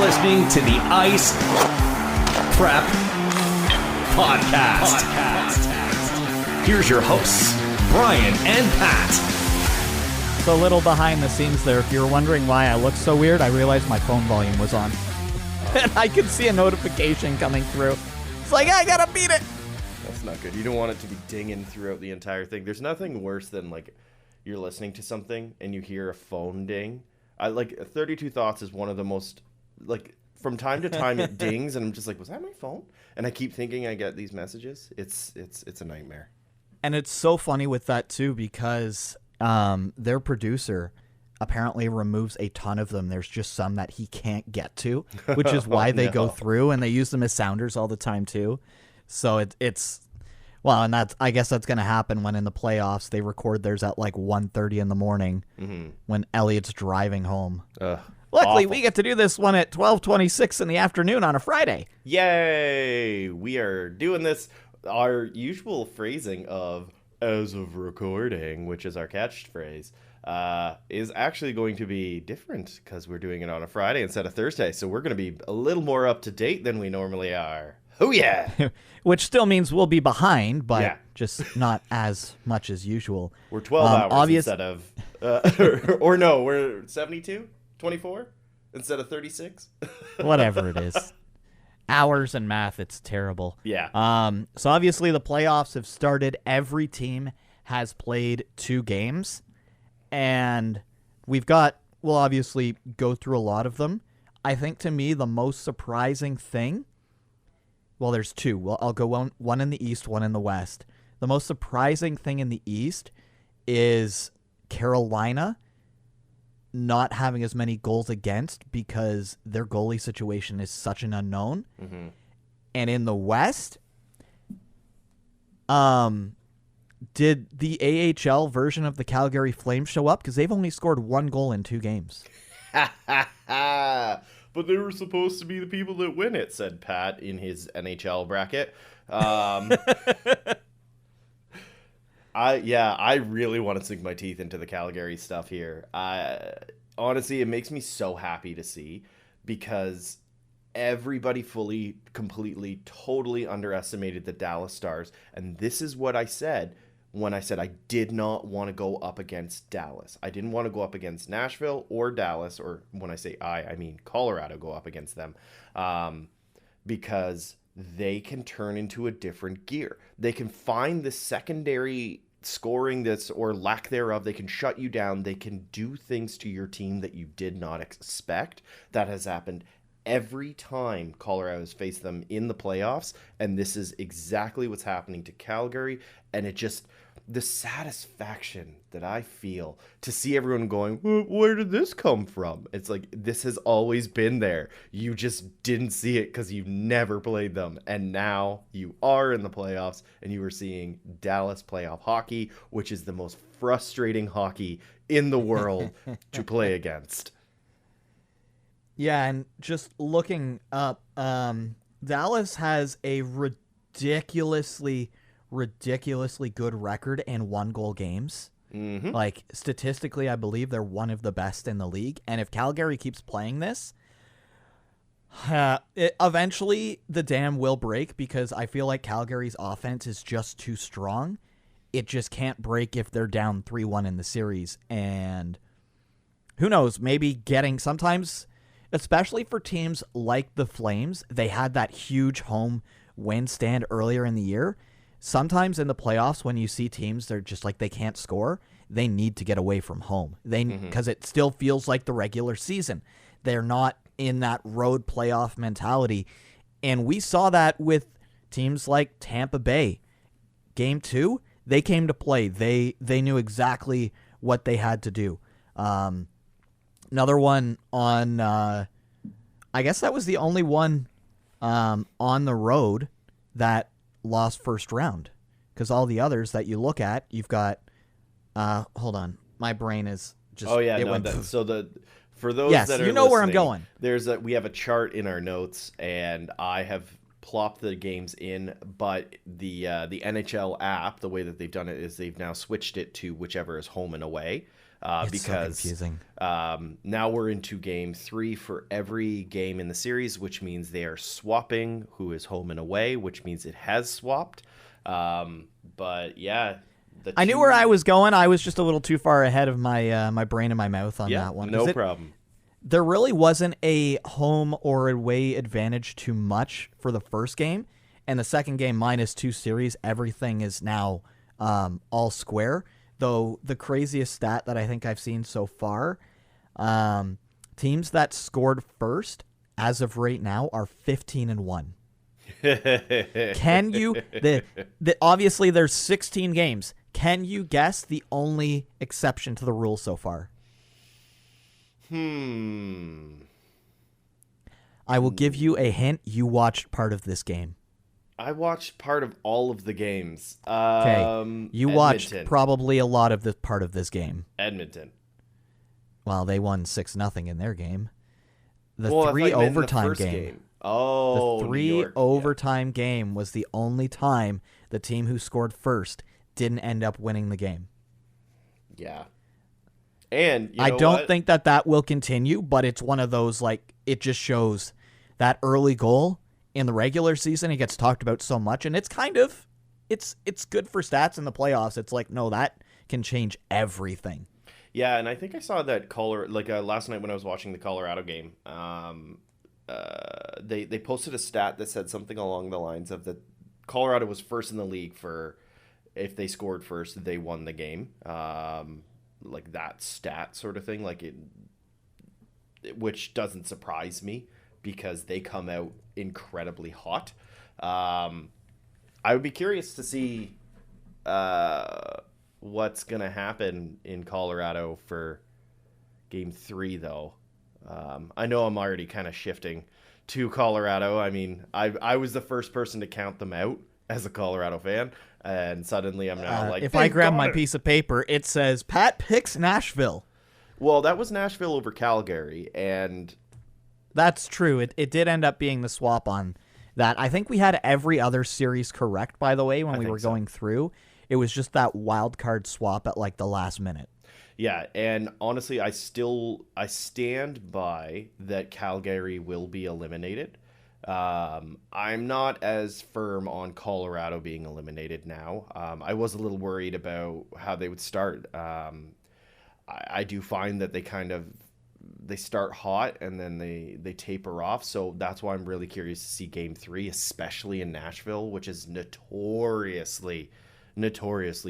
listening to the Ice Prep Podcast. Here's your hosts, Brian and Pat. So a little behind the scenes there. If you were wondering why I look so weird, I realized my phone volume was on. And I could see a notification coming through. It's like, I gotta beat it. That's not good. You don't want it to be dinging throughout the entire thing. There's nothing worse than, like, you're listening to something and you hear a phone ding. 32 Thoughts is one of the most, like, from time to time it dings and I'm just like, was that my phone? And I keep thinking I get these messages. It's a nightmare. And it's so funny with that too, because their producer apparently removes a ton of them. There's just some that he can't get to, which is why they go through, and they use them as sounders all the time too. So it's well, and I guess that's going to happen when in the playoffs they record theirs at like 1:30 in the morning when Elliot's driving home. Luckily, we get to do this one at 12:26 in the afternoon on a Friday. Yay! We are doing this. Our usual phrasing of "as of recording," which is our catchphrase, is actually going to be different because we're doing it on a Friday instead of Thursday. So we're going to be a little more up to date than we normally are. Oh, yeah. Which still means we'll be behind, but just not as much as usual. We're 12 hours instead of... or no, we're 72? 24? Instead of 36? Whatever it is. Hours and math, it's terrible. Yeah. So obviously the playoffs have started. Every team has played 2 games. And we'll obviously go through a lot of them. I think to me the most surprising thing... Well, there's 2. Well, I'll go one in the East, one in the West. The most surprising thing in the East is Carolina not having as many goals against because their goalie situation is such an unknown. Mm-hmm. And in the West, did the AHL version of the Calgary Flames show up? Because they've only scored 1 goal in 2 games. But they were supposed to be the people that win it, said Pat in his NHL bracket. I really want to sink my teeth into the Calgary stuff here. Honestly, it makes me so happy to see because everybody fully, completely, totally underestimated the Dallas Stars. And this is what I said when I said I did not want to go up against Dallas. I didn't want to go up against Nashville or Dallas, or when I say I mean Colorado, go up against them, because they can turn into a different gear. They can find the secondary scoring that's or lack thereof. They can shut you down. They can do things to your team that you did not expect. That has happened every time Colorado has faced them in the playoffs, and this is exactly what's happening to Calgary. And it just, the satisfaction that I feel to see everyone going, where did this come from? It's like, this has always been there. You just didn't see it because you've never played them. And now you are in the playoffs and you are seeing Dallas playoff hockey, which is the most frustrating hockey in the world to play against. Yeah, and just looking up, Dallas has a ridiculously good record in 1-goal games. Mm-hmm. Like, statistically, I believe they're one of the best in the league. And if Calgary keeps playing this, eventually the dam will break because I feel like Calgary's offense is just too strong. It just can't break if they're down 3-1 in the series. And who knows, maybe getting sometimes, especially for teams like the Flames, they had that huge home win stand earlier in the year. Sometimes in the playoffs, when you see teams, they're just like they can't score, they need to get away from home. Because it still feels like the regular season. They're not in that road playoff mentality. And we saw that with teams like Tampa Bay. Game 2, they came to play. They knew exactly what they had to do. Another one on, I guess that was the only one on the road that lost first round, because all the others that you look at, you've got hold on, my brain is just for those yes, that are you know where I'm going. We have a chart in our notes, and I have plop the games in, but the NHL app, the way that they've done it is they've now switched it to whichever is home and away. It's Because so confusing. now we're into game 3 for every game in the series, which means they are swapping who is home and away, which means it has swapped. But yeah, I knew where I was going. I was just a little too far ahead of my my brain and my mouth on that one. No problem. There really wasn't a home or away advantage too much for the first game, and the second game -2 series, everything is now all square. Though the craziest stat that I think I've seen so far, teams that scored first as of right now are 15-1. Can you? Obviously, there's 16 games. Can you guess the only exception to the rule so far? I will give you a hint. You watched part of this game. I watched part of all of the games. Okay, you watched probably a lot of the part of this game. Edmonton. Well, they won 6-0 in their game. The Well, I thought three you meant in the overtime first game. Oh, The New three York. overtime game was the only time the team who scored first didn't end up winning the game. Yeah. And I don't think that will continue, but it's one of those, like, it just shows that early goal in the regular season, it gets talked about so much, and it's kind of, it's good for stats in the playoffs. It's like, no, that can change everything. Yeah, and I think I saw that last night when I was watching the Colorado game. They posted a stat that said something along the lines of that Colorado was first in the league for if they scored first, they won the game. Like that stat sort of thing, which doesn't surprise me because they come out incredibly hot. I would be curious to see what's going to happen in Colorado for game 3, though. I know I'm already kind of shifting to Colorado. I mean, I was the first person to count them out as a Colorado fan, and suddenly I'm now if I grab my piece of paper, it says Pat picks Nashville. Well, that was Nashville over Calgary, and that's true. It did end up being the swap on that. I think we had every other series correct, by the way, when we were going through. It was just that wild card swap at like the last minute. Yeah, and honestly, I stand by that Calgary will be eliminated. I'm not as firm on Colorado being eliminated now. I was a little worried about how they would start. I do find that they start hot and then they taper off. So that's why I'm really curious to see game 3, especially in Nashville, which is notoriously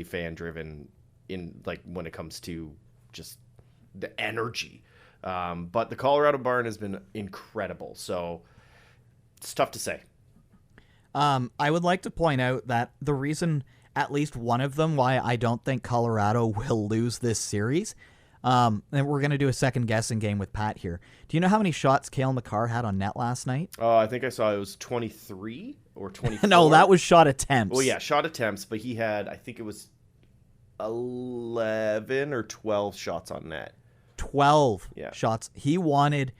fan driven in when it comes to just the energy. But the Colorado barn has been incredible. So it's tough to say. I would like to point out that the reason, at least one of them, why I don't think Colorado will lose this series, and we're going to do a second guessing game with Pat here. Do you know how many shots Cale Makar had on net last night? I think I saw it was 23 or 24. No, that was shot attempts. Well, yeah, shot attempts, but he had, I think it was 11 or 12 shots on net. 12 shots. He wanted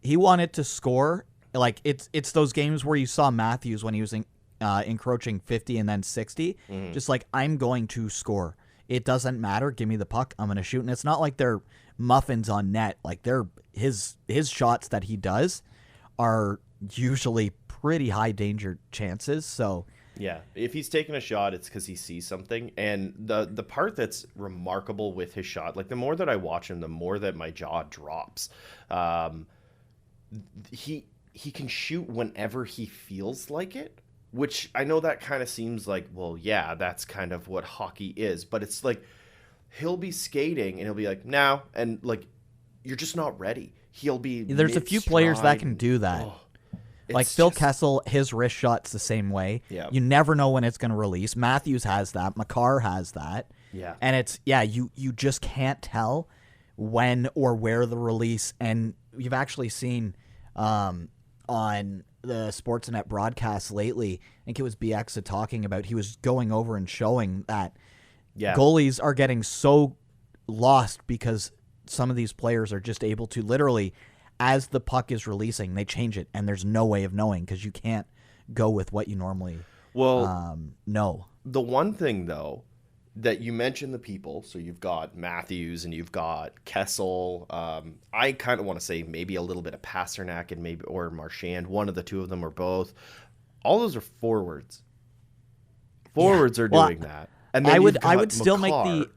to score. Like, it's those games where you saw Matthews when he was encroaching 50 and then 60. Mm-hmm. Just like, I'm going to score. It doesn't matter. Give me the puck. I'm going to shoot. And it's not like they're muffins on net. Like, they're his shots that he does are usually pretty high danger chances. So yeah, if he's taking a shot, it's because he sees something. And the part that's remarkable with his shot, like the more that I watch him, the more that my jaw drops. He can shoot whenever he feels like it, which I know that kind of seems like, well, yeah, that's kind of what hockey is. But it's like he'll be skating and he'll be like, no, and like you're just not ready. He'll be There's a few players that can do that. Like Phil Kessel, his wrist shot's the same way. Yeah. You never know when it's going to release. Matthews has that. Makar has that. Yeah. And it's, you just can't tell when or where the release. And you've actually seen on the Sportsnet broadcast lately, I think it was BX talking about, he was going over and showing that goalies are getting so lost because some of these players are just able to literally, as the puck is releasing, they change it, and there's no way of knowing because you can't go with what you normally know. The one thing, though, that you mentioned the people, so you've got Matthews and you've got Kessel. I kind of want to say maybe a little bit of Pasternak and maybe or Marchand. One of the two of them or both. All those are forwards. Forwards are doing that. And then I would still make the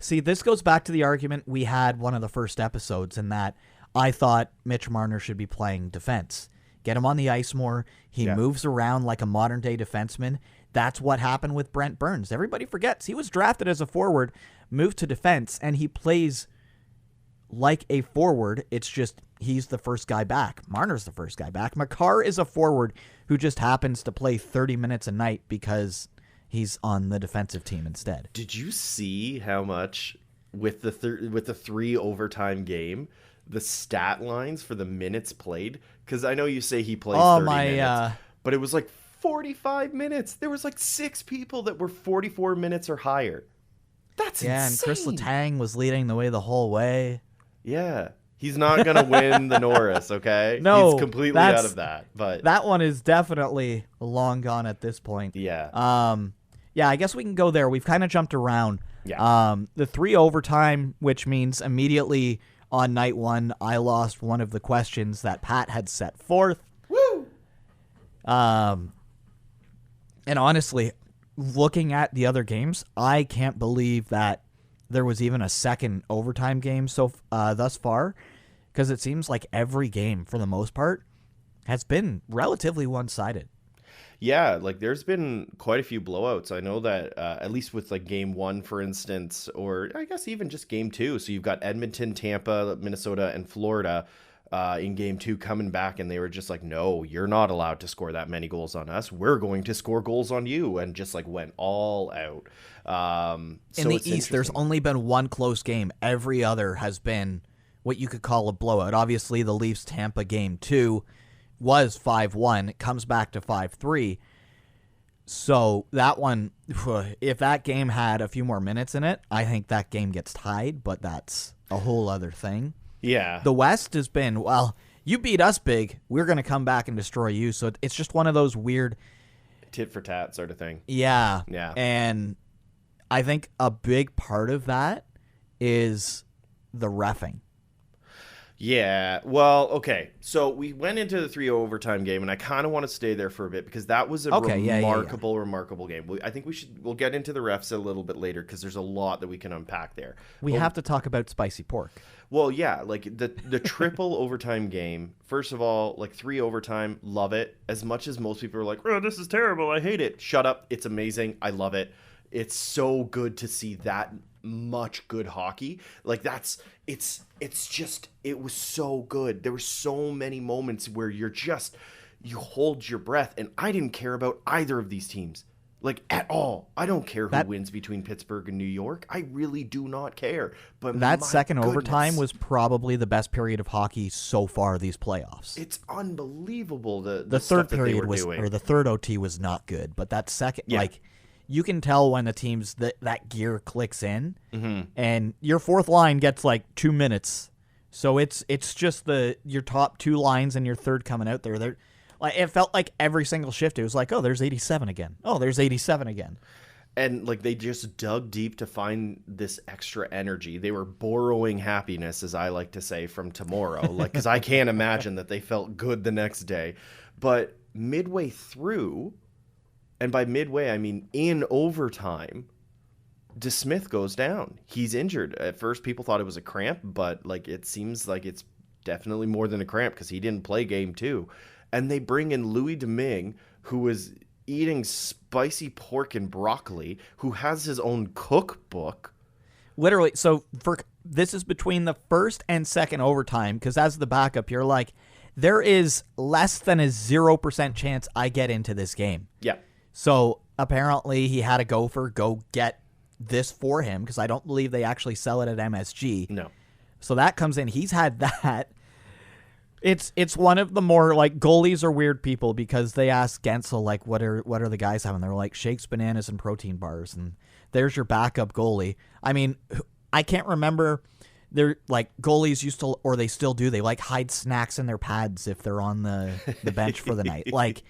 See, this goes back to the argument we had one of the first episodes in that I thought Mitch Marner should be playing defense. Get him on the ice more. He moves around like a modern-day defenseman. That's what happened with Brent Burns. Everybody forgets he was drafted as a forward, moved to defense, and he plays like a forward. It's just he's the first guy back. Marner's the first guy back. Makar is a forward who just happens to play 30 minutes a night because he's on the defensive team instead. Did you see how much with the 3 overtime game, the stat lines for the minutes played? Because I know you say he plays 30 minutes, but it was like 45 minutes. There was like 6 people that were 44 minutes or higher. That's insane. And Chris Letang was leading the way the whole way. Yeah. He's not going to win the Norris, okay? No. He's completely out of that. But that one is definitely long gone at this point. Yeah. Yeah, I guess we can go there. We've kind of jumped around. Yeah. The 3 overtime, which means immediately on night 1, I lost one of the questions that Pat had set forth. Woo! And honestly, looking at the other games, I can't believe that there was even a second overtime game thus far, because it seems like every game, for the most part, has been relatively one-sided. Yeah, like there's been quite a few blowouts. I know that at least with like game 1, for instance, or I guess even just game 2. So you've got Edmonton, Tampa, Minnesota, and Florida in game 2 coming back, and they were just like, no, you're not allowed to score that many goals on us. We're going to score goals on you, and just like went all out. In the East, there's only been one close game. Every other has been what you could call a blowout. Obviously, the Leafs-Tampa game 2 was 5-1. It comes back to 5-3. So that one, if that game had a few more minutes in it, I think that game gets tied, but that's a whole other thing. Yeah. The West has been, well, you beat us big, we're going to come back and destroy you. So it's just one of those weird tit for tat sort of thing. Yeah. Yeah. And I think a big part of that is the reffing. Yeah, well, okay. So we went into the 3 overtime game, and I kind of want to stay there for a bit because that was a remarkable game. I think we'll get into the refs a little bit later because there's a lot that we can unpack there. We have to talk about spicy pork. Well, yeah, like the triple overtime game. First of all, like 3 overtime, love it. As much as most people are like, "Oh, this is terrible. I hate it." Shut up. It's amazing. I love it. It's so good to see that much good hockey. Like it was so good. There were so many moments where you hold your breath, and I didn't care about either of these teams. Like, at all. I don't care who wins between Pittsburgh and New York. I really do not care. But that second overtime was probably the best period of hockey so far these playoffs. It's unbelievable the third period was doing. Or the third OT was not good, but that second like you can tell when the team's that gear clicks in, and your fourth line gets like 2 minutes. So it's just your top 2 lines and your third coming out there. Like, it felt like every single shift, it was like, oh, there's 87 again. Oh, there's 87 again. And like they just dug deep to find this extra energy. They were borrowing happiness, as I like to say, from tomorrow. Like, because I can't imagine that they felt good the next day. But midway through, and by midway I mean in overtime, DeSmith goes down. He's injured. At first, people thought it was a cramp, but like it seems like it's definitely more than a cramp because he didn't play game 2. And they bring in Louis Domingue, who was eating spicy pork and broccoli, who has his own cookbook. Literally, so this is between the first and second overtime, because as the backup, you're like, there is less than a 0% chance I get into this game. Yeah. So apparently he had a gopher go get this for him, because I don't believe they actually sell it at MSG. No. So that comes in. He's had that. It's one of the more, like, goalies are weird people because they ask Gensel, like, what are the guys having? They're like, shakes, bananas, and protein bars. And there's your backup goalie. I mean, I can't remember. they're like goalies used to, or they still do. They like hide snacks in their pads if they're on the bench for the night. Like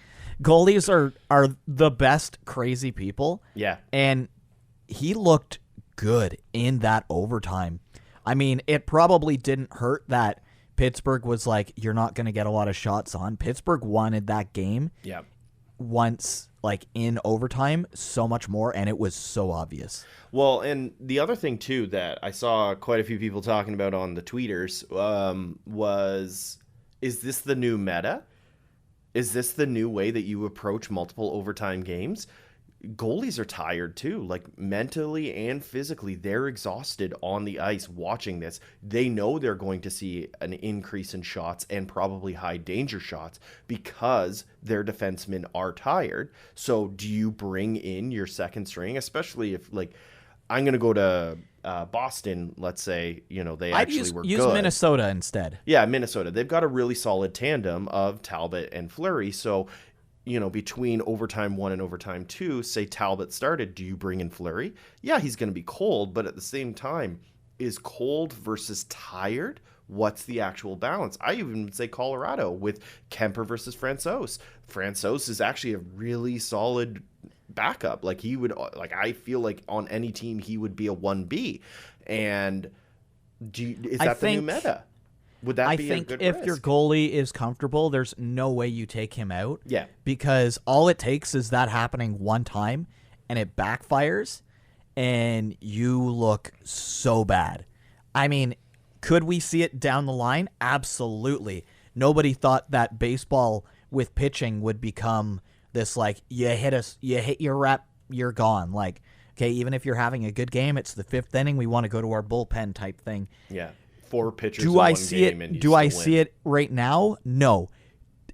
goalies are the best crazy people. Yeah. And he looked good in that overtime. I mean, it probably didn't hurt that Pittsburgh was like, you're not going to get a lot of shots on. Pittsburgh wanted that game. Yeah. Once, like, in overtime so much more, and it was so obvious. Well, and the other thing, too, that I saw quite a few people talking about on the tweeters was, is this the new meta? Is this the new way that you approach multiple overtime games? Goalies are tired, too. Like, mentally and physically, they're exhausted on the ice watching this. They know they're going to see an increase in shots and probably high danger shots because their defensemen are tired. So do you bring in your second string, especially if, like, I'm going to go to Boston, let's say, you know, they actually were good. Use Minnesota instead. Yeah, Minnesota. They've got a really solid tandem of Talbot and Fleury. So, you know, between overtime 1 and overtime 2, say Talbot started, do you bring in Fleury? Yeah, he's going to be cold, but at the same time, is cold versus tired? What's the actual balance? I even would say Colorado with Kemper versus Francouz. Francouz is actually a really solid backup. Like he would, like I feel like on any team he would be a 1B. And is that the new meta? Would that be a good risk? I think if your goalie is comfortable, there's no way you take him out. Yeah. Because all it takes is that happening one time and it backfires and you look so bad. I mean, could we see it down the line? Absolutely. Nobody thought that baseball with pitching would become this, like, you hit your rep, you're gone. Like, okay, even if you're having a good game, it's the 5th inning, we want to go to our bullpen type thing. Yeah. 4 pitchers do in I one see game it? and you Do I still see win. it right now? No.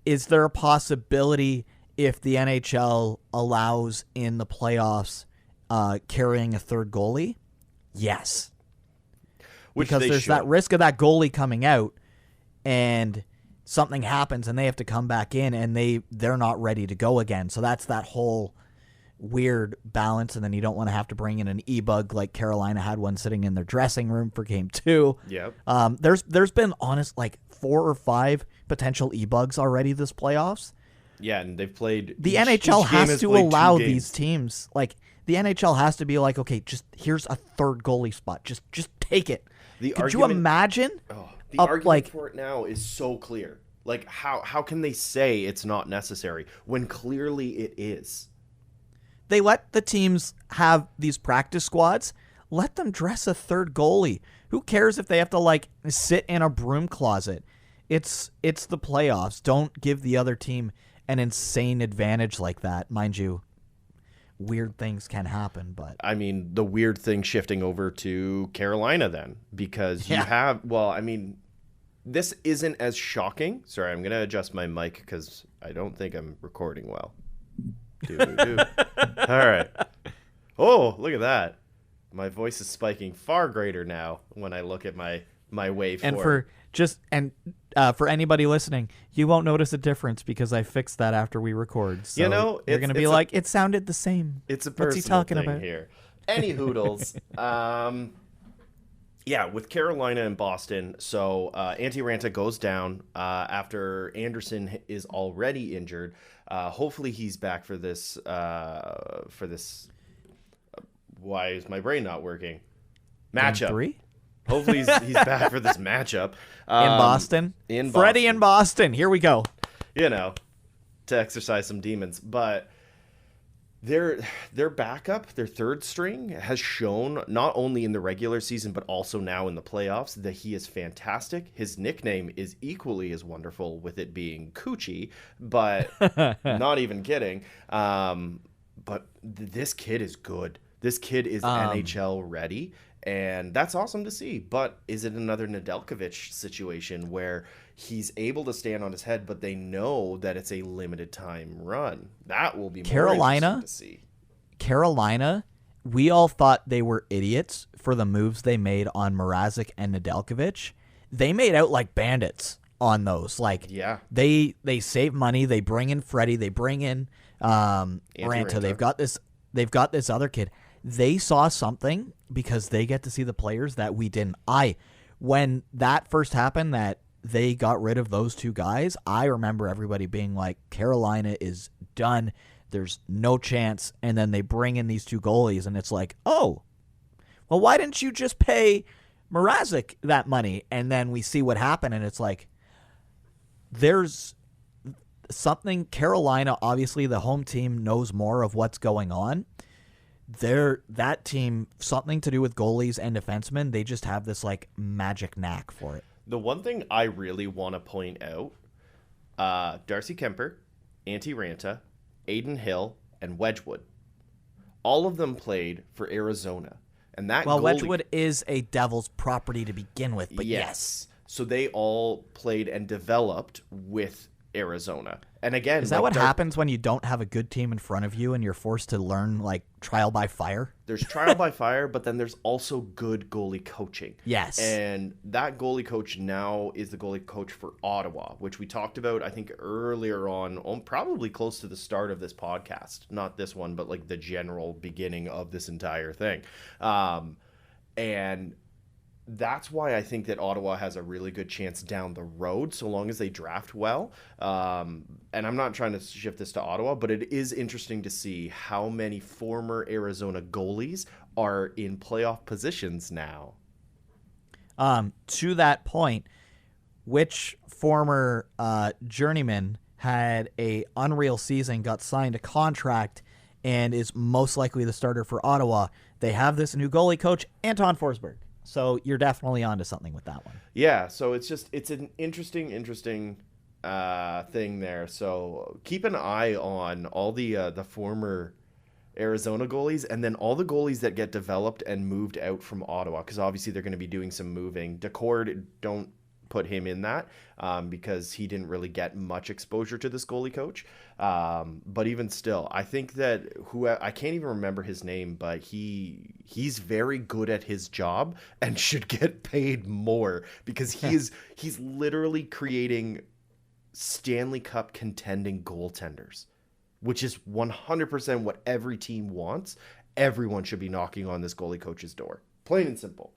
Is there a possibility if the NHL allows in the playoffs carrying a third goalie? Yes. Which because they there's should. that risk of that goalie coming out and something happens and they have to come back in and they're not ready to go again. So that's that whole weird balance, and then you don't want to have to bring in an e-bug like Carolina had one sitting in their dressing room for game 2. Yep. There's been like 4 or 5 potential e-bugs already this playoffs. Yeah, and they've played. The each NHL game has to played 2 allow games. these teams, like the NHL has to be like, okay, just here's a third goalie spot, just take it. Could you imagine? The argument for it now is so clear. Like, how can they say it's not necessary when clearly it is? They let the teams have these practice squads. Let them dress a third goalie. Who cares if they have to, like, sit in a broom closet? It's the playoffs. Don't give the other team an insane advantage like that. Mind you, weird things can happen, but I mean, the weird thing shifting over to Carolina then, because you have, well, I mean, this isn't as shocking. Sorry, I'm going to adjust my mic because I don't think I'm recording well. All right. Oh, look at that. My voice is spiking far greater now when I look at my waveform. And for anybody listening, you won't notice a difference because I fixed that after we record. So you know, you're going to be like, it sounded the same. It's a personal What's he talking thing about here. Any hoodles. Yeah, with Carolina and Boston, so Antti Ranta goes down after Anderson is already injured. Hopefully he's back for this. Why is my brain not working? Matchup. Game 3? Hopefully he's back for this matchup. In Boston? Freddie in Boston. Here we go. You know, to exercise some demons. But their backup, their third string, has shown not only in the regular season but also now in the playoffs that he is fantastic. His nickname is equally as wonderful, with it being Coochie, but not even kidding. But this kid is good. This kid is NHL ready, and that's awesome to see. But is it another Nedeljkovic situation where he's able to stand on his head, but they know that it's a limited time run? That will be more interesting to see. Carolina, we all thought they were idiots for the moves they made on Mrazek and Nedeljkovic. They made out like bandits on those. Like, yeah, they save money. They bring in Freddie. They bring in Ranta. They've got this other kid. They saw something because they get to see the players that we didn't. when that first happened, that they got rid of those two guys, I remember everybody being like, Carolina is done. There's no chance. And then they bring in these two goalies, and it's like, oh, well, why didn't you just pay Mrazek that money? And then we see what happened, and it's like, there's something. Carolina, obviously, the home team knows more of what's going on. That team, something to do with goalies and defensemen, they just have this like magic knack for it. The one thing I really want to point out, Darcy Kemper, Antti Ranta, Aiden Hill, and Wedgwood, all of them played for Arizona. And that Wedgwood is a Devils property to begin with, but yes. So they all played and developed with Arizona. And again, is that what happens when you don't have a good team in front of you and you're forced to learn like trial by fire? There's trial by fire, but then there's also good goalie coaching. Yes. And that goalie coach now is the goalie coach for Ottawa, which we talked about, I think, earlier on probably close to the start of this podcast. Not this one, but like the general beginning of this entire thing. And that's why I think that Ottawa has a really good chance down the road, so long as they draft well. And I'm not trying to shift this to Ottawa, but it is interesting to see how many former Arizona goalies are in playoff positions now. To that point, which former journeyman had a unreal season, got signed a contract, and is most likely the starter for Ottawa? They have this new goalie coach, Anton Forsberg. So you're definitely onto something with that one. Yeah, so it's an interesting thing there. So keep an eye on all the former Arizona goalies, and then all the goalies that get developed and moved out from Ottawa, because obviously they're going to be doing some moving. Decord, don't put him in that because he didn't really get much exposure to this goalie coach. But even still, I think that I can't even remember his name, but he's very good at his job and should get paid more, because he's literally creating Stanley Cup contending goaltenders, which is 100% what every team wants. Everyone should be knocking on this goalie coach's door. Plain and simple.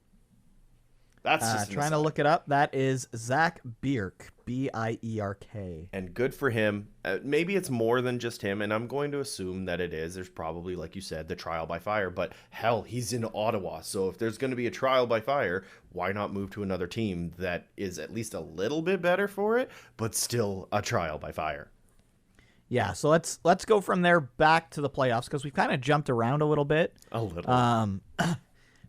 That's just trying to look it up. That is Zach Bierk, Bierk. And good for him. Maybe it's more than just him, and I'm going to assume that it is. There's probably, like you said, the trial by fire. But hell, he's in Ottawa. So if there's going to be a trial by fire, why not move to another team that is at least a little bit better for it, but still a trial by fire? Yeah, so let's go from there back to the playoffs, because we've kind of jumped around a little bit. A little.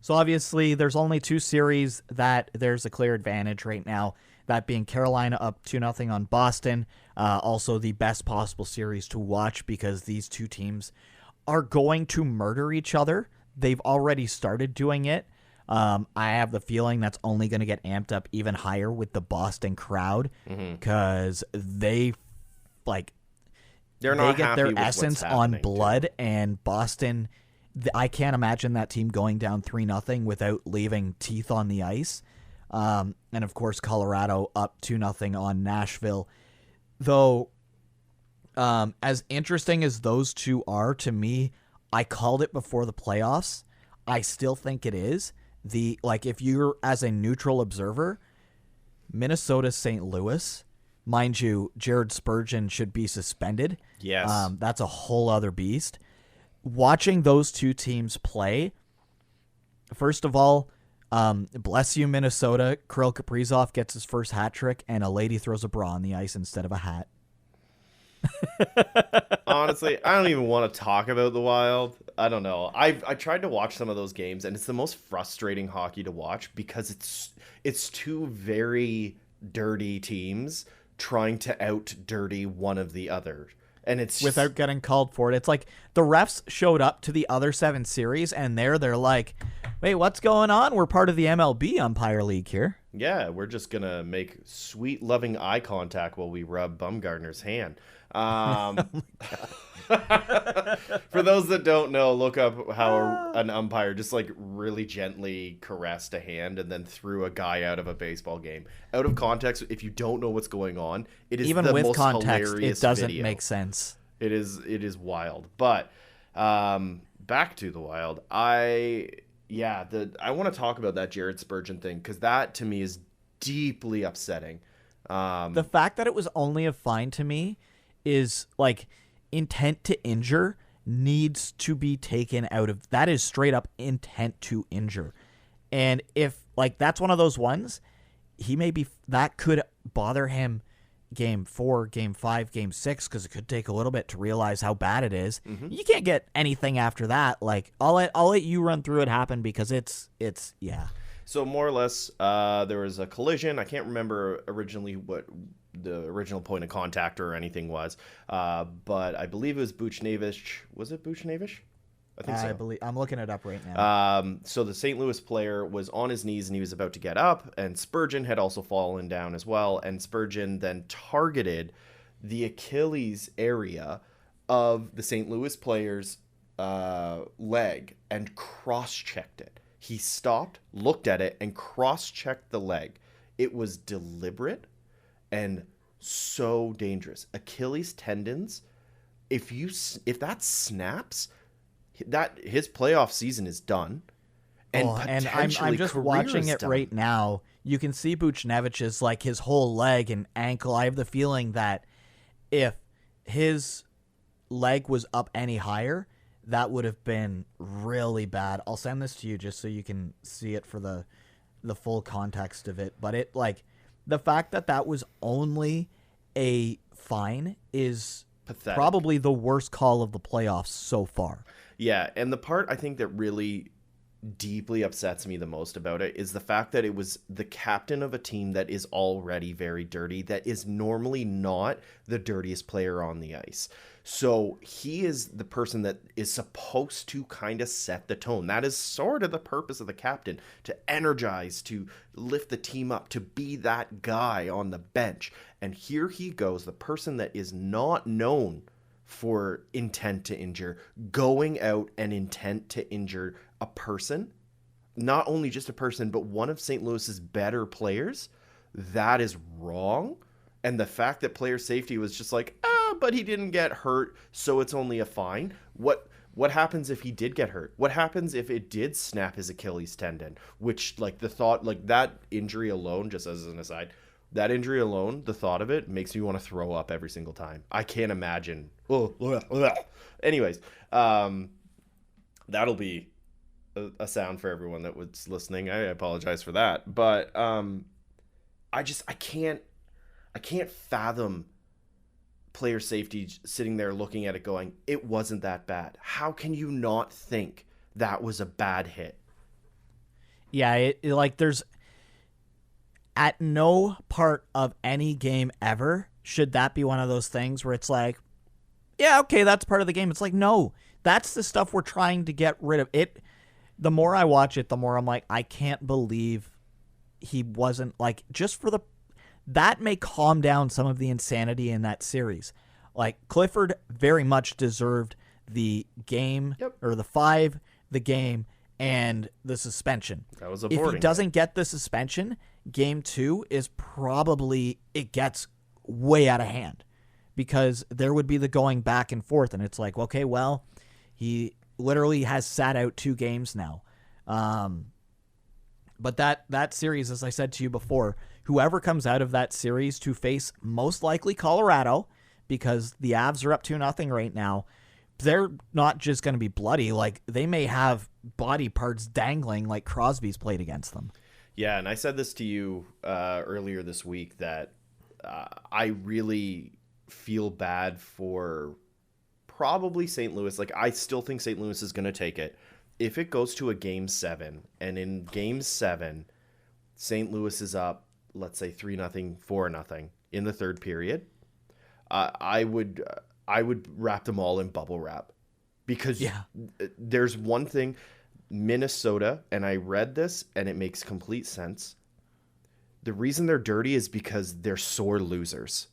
So obviously there's only two series that there's a clear advantage right now, that being Carolina up 2-0 on Boston. Also the best possible series to watch, because these two teams are going to murder each other. They've already started doing it. I have the feeling that's only going to get amped up even higher with the Boston crowd, because they get their essence on blood, and Boston, I can't imagine that team going down 3-0 without leaving teeth on the ice. And of course, Colorado up 2-0 on Nashville. Though, as interesting as those two are to me, I called it before the playoffs. I still think it is. If you're as a neutral observer, Minnesota, St. Louis, mind you, Jared Spurgeon should be suspended. Yes. That's a whole other beast. Watching those two teams play, first of all, bless you, Minnesota. Kirill Kaprizov gets his first hat trick, and a lady throws a bra on the ice instead of a hat. Honestly, I don't even want to talk about the Wild. I don't know. I tried to watch some of those games, and it's the most frustrating hockey to watch, because it's two very dirty teams trying to out dirty one of the other. And it's without getting called for it. It's like the refs showed up to the other 7 series, and they're like, wait, what's going on? We're part of the MLB umpire league here. Yeah, we're just going to make sweet, loving eye contact while we rub Bumgarner's hand. For those that don't know, look up how an umpire just like really gently caressed a hand and then threw a guy out of a baseball game. Out of context, if you don't know what's going on, it is even the with most context, hilarious it doesn't video. make sense. It is wild. But back to the Wild. Yeah, I want to talk about that Jared Spurgeon thing because that to me is deeply upsetting. The fact that it was only a fine to me is like intent to injure needs to be taken out of that is straight up intent to injure. And if like that's one of those ones, he may be that could bother him game 4, game 5, game 6 because it could take a little bit to realize how bad it is. Mm-hmm. You can't get anything after that. Like I'll let you run through it happen because it's yeah. So more or less, there was a collision. I can't remember originally what the original point of contact or anything was, but I believe it was Buchnevich. Was it Buchnevich? I think so. I believe I'm looking it up right now. So the St. Louis player was on his knees and he was about to get up, and Spurgeon had also fallen down as well. And Spurgeon then targeted the Achilles area of the St. Louis player's leg and cross-checked it. He stopped, looked at it, and cross-checked the leg. It was deliberate and so dangerous. Achilles tendons, if that snaps, that his playoff season is done. And I'm just watching it right now. You can see Buchnevich's like his whole leg and ankle. I have the feeling that if his leg was up any higher, that would have been really bad. I'll send this to you just so you can see it for the full context of it. But it like the fact that was only a fine is pathetic. Probably the worst call of the playoffs so far. Yeah, and the part I think that really deeply upsets me the most about it is the fact that it was the captain of a team that is already very dirty, that is normally not the dirtiest player on the ice. So he is the person that is supposed to kind of set the tone. That is sort of the purpose of the captain, to energize, to lift the team up, to be that guy on the bench. And here he goes, the person that is not known for intent to injure, going out and intent to injure a person, not only just a person, but one of St. Louis's better players. That is wrong. And the fact that player safety was just like, but he didn't get hurt, so it's only a fine. What happens if he did get hurt? What happens if it did snap his Achilles tendon? Which, like, the thought, like, that injury alone, just as an aside, that injury alone, the thought of it makes me want to throw up every single time. I can't imagine. Anyways, that'll be a sound for everyone that was listening. I apologize for that. But I can't fathom player safety sitting there looking at it going, it wasn't that bad. How can you not think that was a bad hit? Yeah, it like there's at no part of any game ever should that be one of those things where it's like, yeah, okay, that's part of the game. It's like, no, that's the stuff we're trying to get rid of. It. The more I watch it, the more I'm like, I can't believe he wasn't like, just for the, that may calm down some of the insanity in that series. Like Clifford very much deserved the game or the 5, the game, and the suspension. That was if he doesn't get the suspension, game 2 is probably, it gets way out of hand because there would be the going back and forth. And it's like, okay, well, he literally has sat out 2 games now. But that series, as I said to you before, whoever comes out of that series to face most likely Colorado, because the Avs are up 2-0 right now, they're not just going to be bloody. Like, they may have body parts dangling like Crosby's played against them. Yeah, and I said this to you earlier this week that I really feel bad for probably St. Louis. Like, I still think St. Louis is going to take it. If it goes to a Game 7, and in Game 7, St. Louis is up, let's say 3-0, 4-0 in the third period, I would wrap them all in bubble wrap. Because there's one thing, Minnesota, and I read this, and it makes complete sense. The reason they're dirty is because they're sore losers.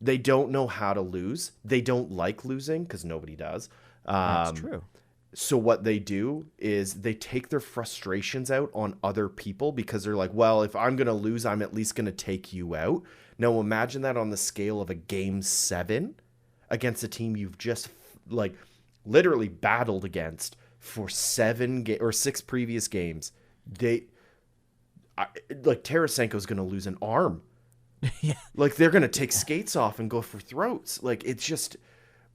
They don't know how to lose. They don't like losing, because nobody does. That's true. So what they do is they take their frustrations out on other people because they're like, well, if I'm going to lose, I'm at least going to take you out. Now imagine that on the scale of a Game 7 against a team you've just like literally battled against for 6 previous games, like Tarasenko's going to lose an arm. Yeah. Like they're going to take skates off and go for throats. Like it's just,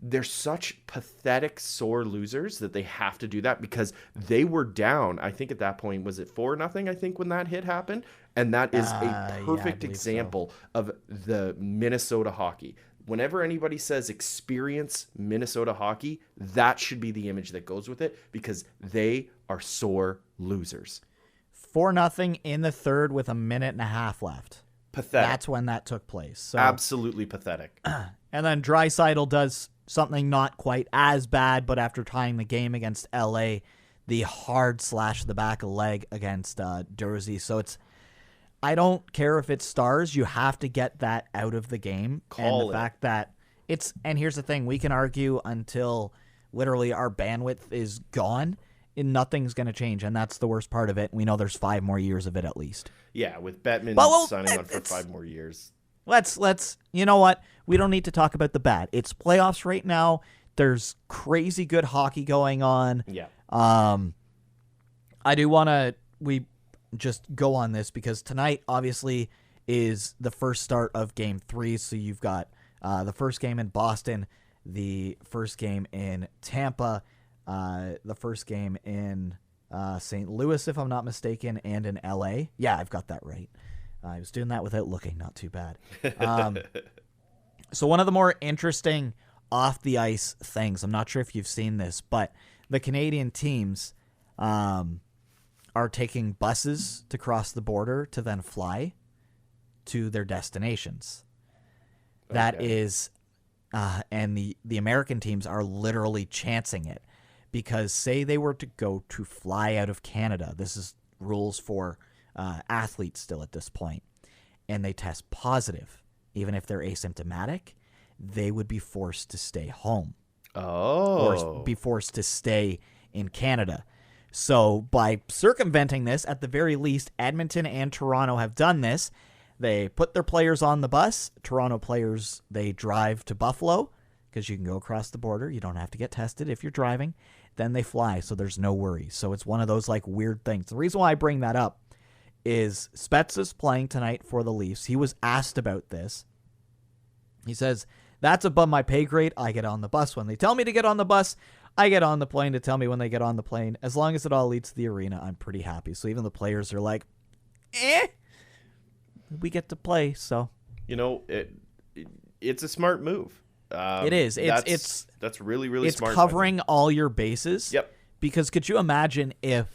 they're such pathetic sore losers that they have to do that because they were down. I think at that point, was it 4-0? I think when that hit happened. And that is a perfect example of the Minnesota hockey. Whenever anybody says experience Minnesota hockey, that should be the image that goes with it because they are sore losers. 4-0 in the third with 1.5 minutes left. Pathetic. That's when that took place. So, absolutely pathetic. And then Draisaitl does something not quite as bad, but after tying the game against LA, the hard slash the back of the leg against Dursey. So I don't care if it's stars, you have to get that out of the game. And the fact that and here's the thing, we can argue until literally our bandwidth is gone and nothing's going to change. And that's the worst part of it. We know there's 5 more years of it at least. Yeah, with Bettman signing on for 5 more years. Let's you know what? We don't need to talk about the bad. It's playoffs right now. There's crazy good hockey going on. Yeah. I do want to we just go on this because tonight obviously is the first start of game 3. So you've got the first game in Boston, the first game in Tampa, the first game in St. Louis, if I'm not mistaken, and in LA. Yeah, I've got that right. I was doing that without looking. Not too bad. So one of the more interesting off the ice things, I'm not sure if you've seen this, but the Canadian teams are taking buses to cross the border to then fly to their destinations. Okay. That is, and the American teams are literally chancing it because say they were to go to fly out of Canada, this is rules for athletes still at this point, and they test positive, even if they're asymptomatic, they would be forced to stay home. Or be forced to stay in Canada. So by circumventing this, at the very least, Edmonton and Toronto have done this. They put their players on the bus. Toronto players, they drive to Buffalo because you can go across the border. You don't have to get tested if you're driving. Then they fly, so there's no worries. So it's one of those like weird things. The reason why I bring that up is Spezza's playing tonight for the Leafs. He was asked about this. He says, that's above my pay grade. I get on the bus when they tell me to get on the bus. I get on the plane to tell me when they get on the plane. As long as it all leads to the arena, I'm pretty happy. So even the players are like, we get to play. So, you know, it's a smart move. It is. That's really, really smart. It's covering all your bases. Yep. Because could you imagine if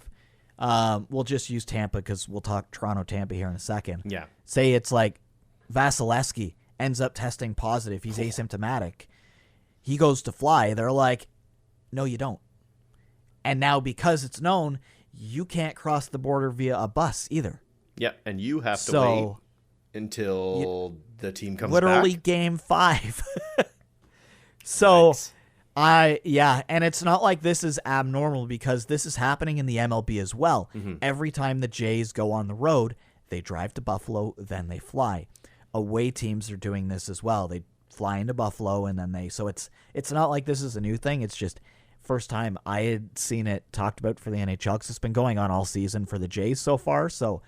we'll just use Tampa because we'll talk Toronto-Tampa here in a second. Yeah. Say it's like Vasilevsky ends up testing positive. He's asymptomatic. He goes to fly. They're like, no, you don't. And now because it's known, you can't cross the border via a bus either. Yeah, and you have to wait until the team comes literally back. Game 5. So, and it's not like this is abnormal because this is happening in the MLB as well. Mm-hmm. Every time the Jays go on the road, they drive to Buffalo, then they fly. Away teams are doing this as well. They fly into Buffalo and then so it's not like this is a new thing. It's just first time I had seen it talked about for the NHL because it's been going on all season for the Jays so far. So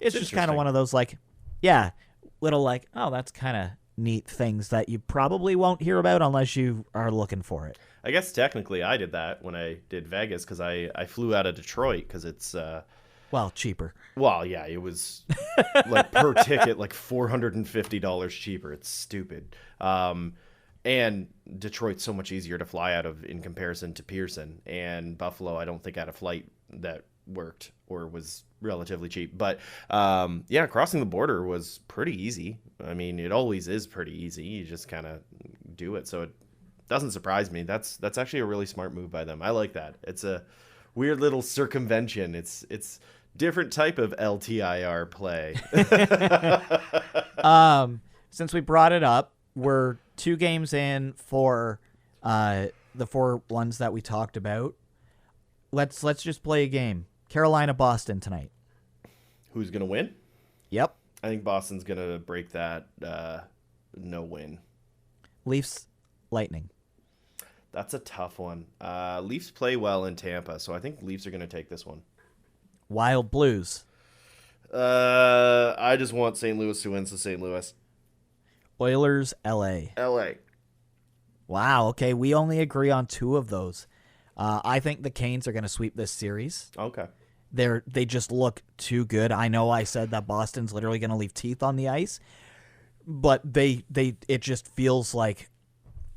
it's just kind of one of those little like, oh, that's kind of neat things that you probably won't hear about unless you are looking for it. I guess technically I did that when I did Vegas because I flew out of Detroit because it's cheaper. Well, yeah, it was like per ticket like $450 cheaper. It's stupid. And Detroit's so much easier to fly out of in comparison to Pearson, and Buffalo I don't think had a flight that worked or was relatively cheap. But crossing the border was pretty easy. I mean, it always is pretty easy. You just kind of do it. So it doesn't surprise me. That's actually a really smart move by them. I like that. It's a weird little circumvention. It's different type of LTIR play. Since we brought it up, we're 2 games in for the 4 ones that we talked about. Let's just play a game. Carolina-Boston tonight. Who's going to win? Yep. I think Boston's going to break that no win. Leafs, Lightning. That's a tough one. Leafs play well in Tampa, so I think Leafs are going to take this one. Wild Blues. I just want St. Louis to win, so St. Louis. Oilers, LA. LA. Wow, okay, we only agree on 2 of those. I think the Canes are going to sweep this series. Okay. They just look too good. I know I said that Boston's literally going to leave teeth on the ice, but it just feels like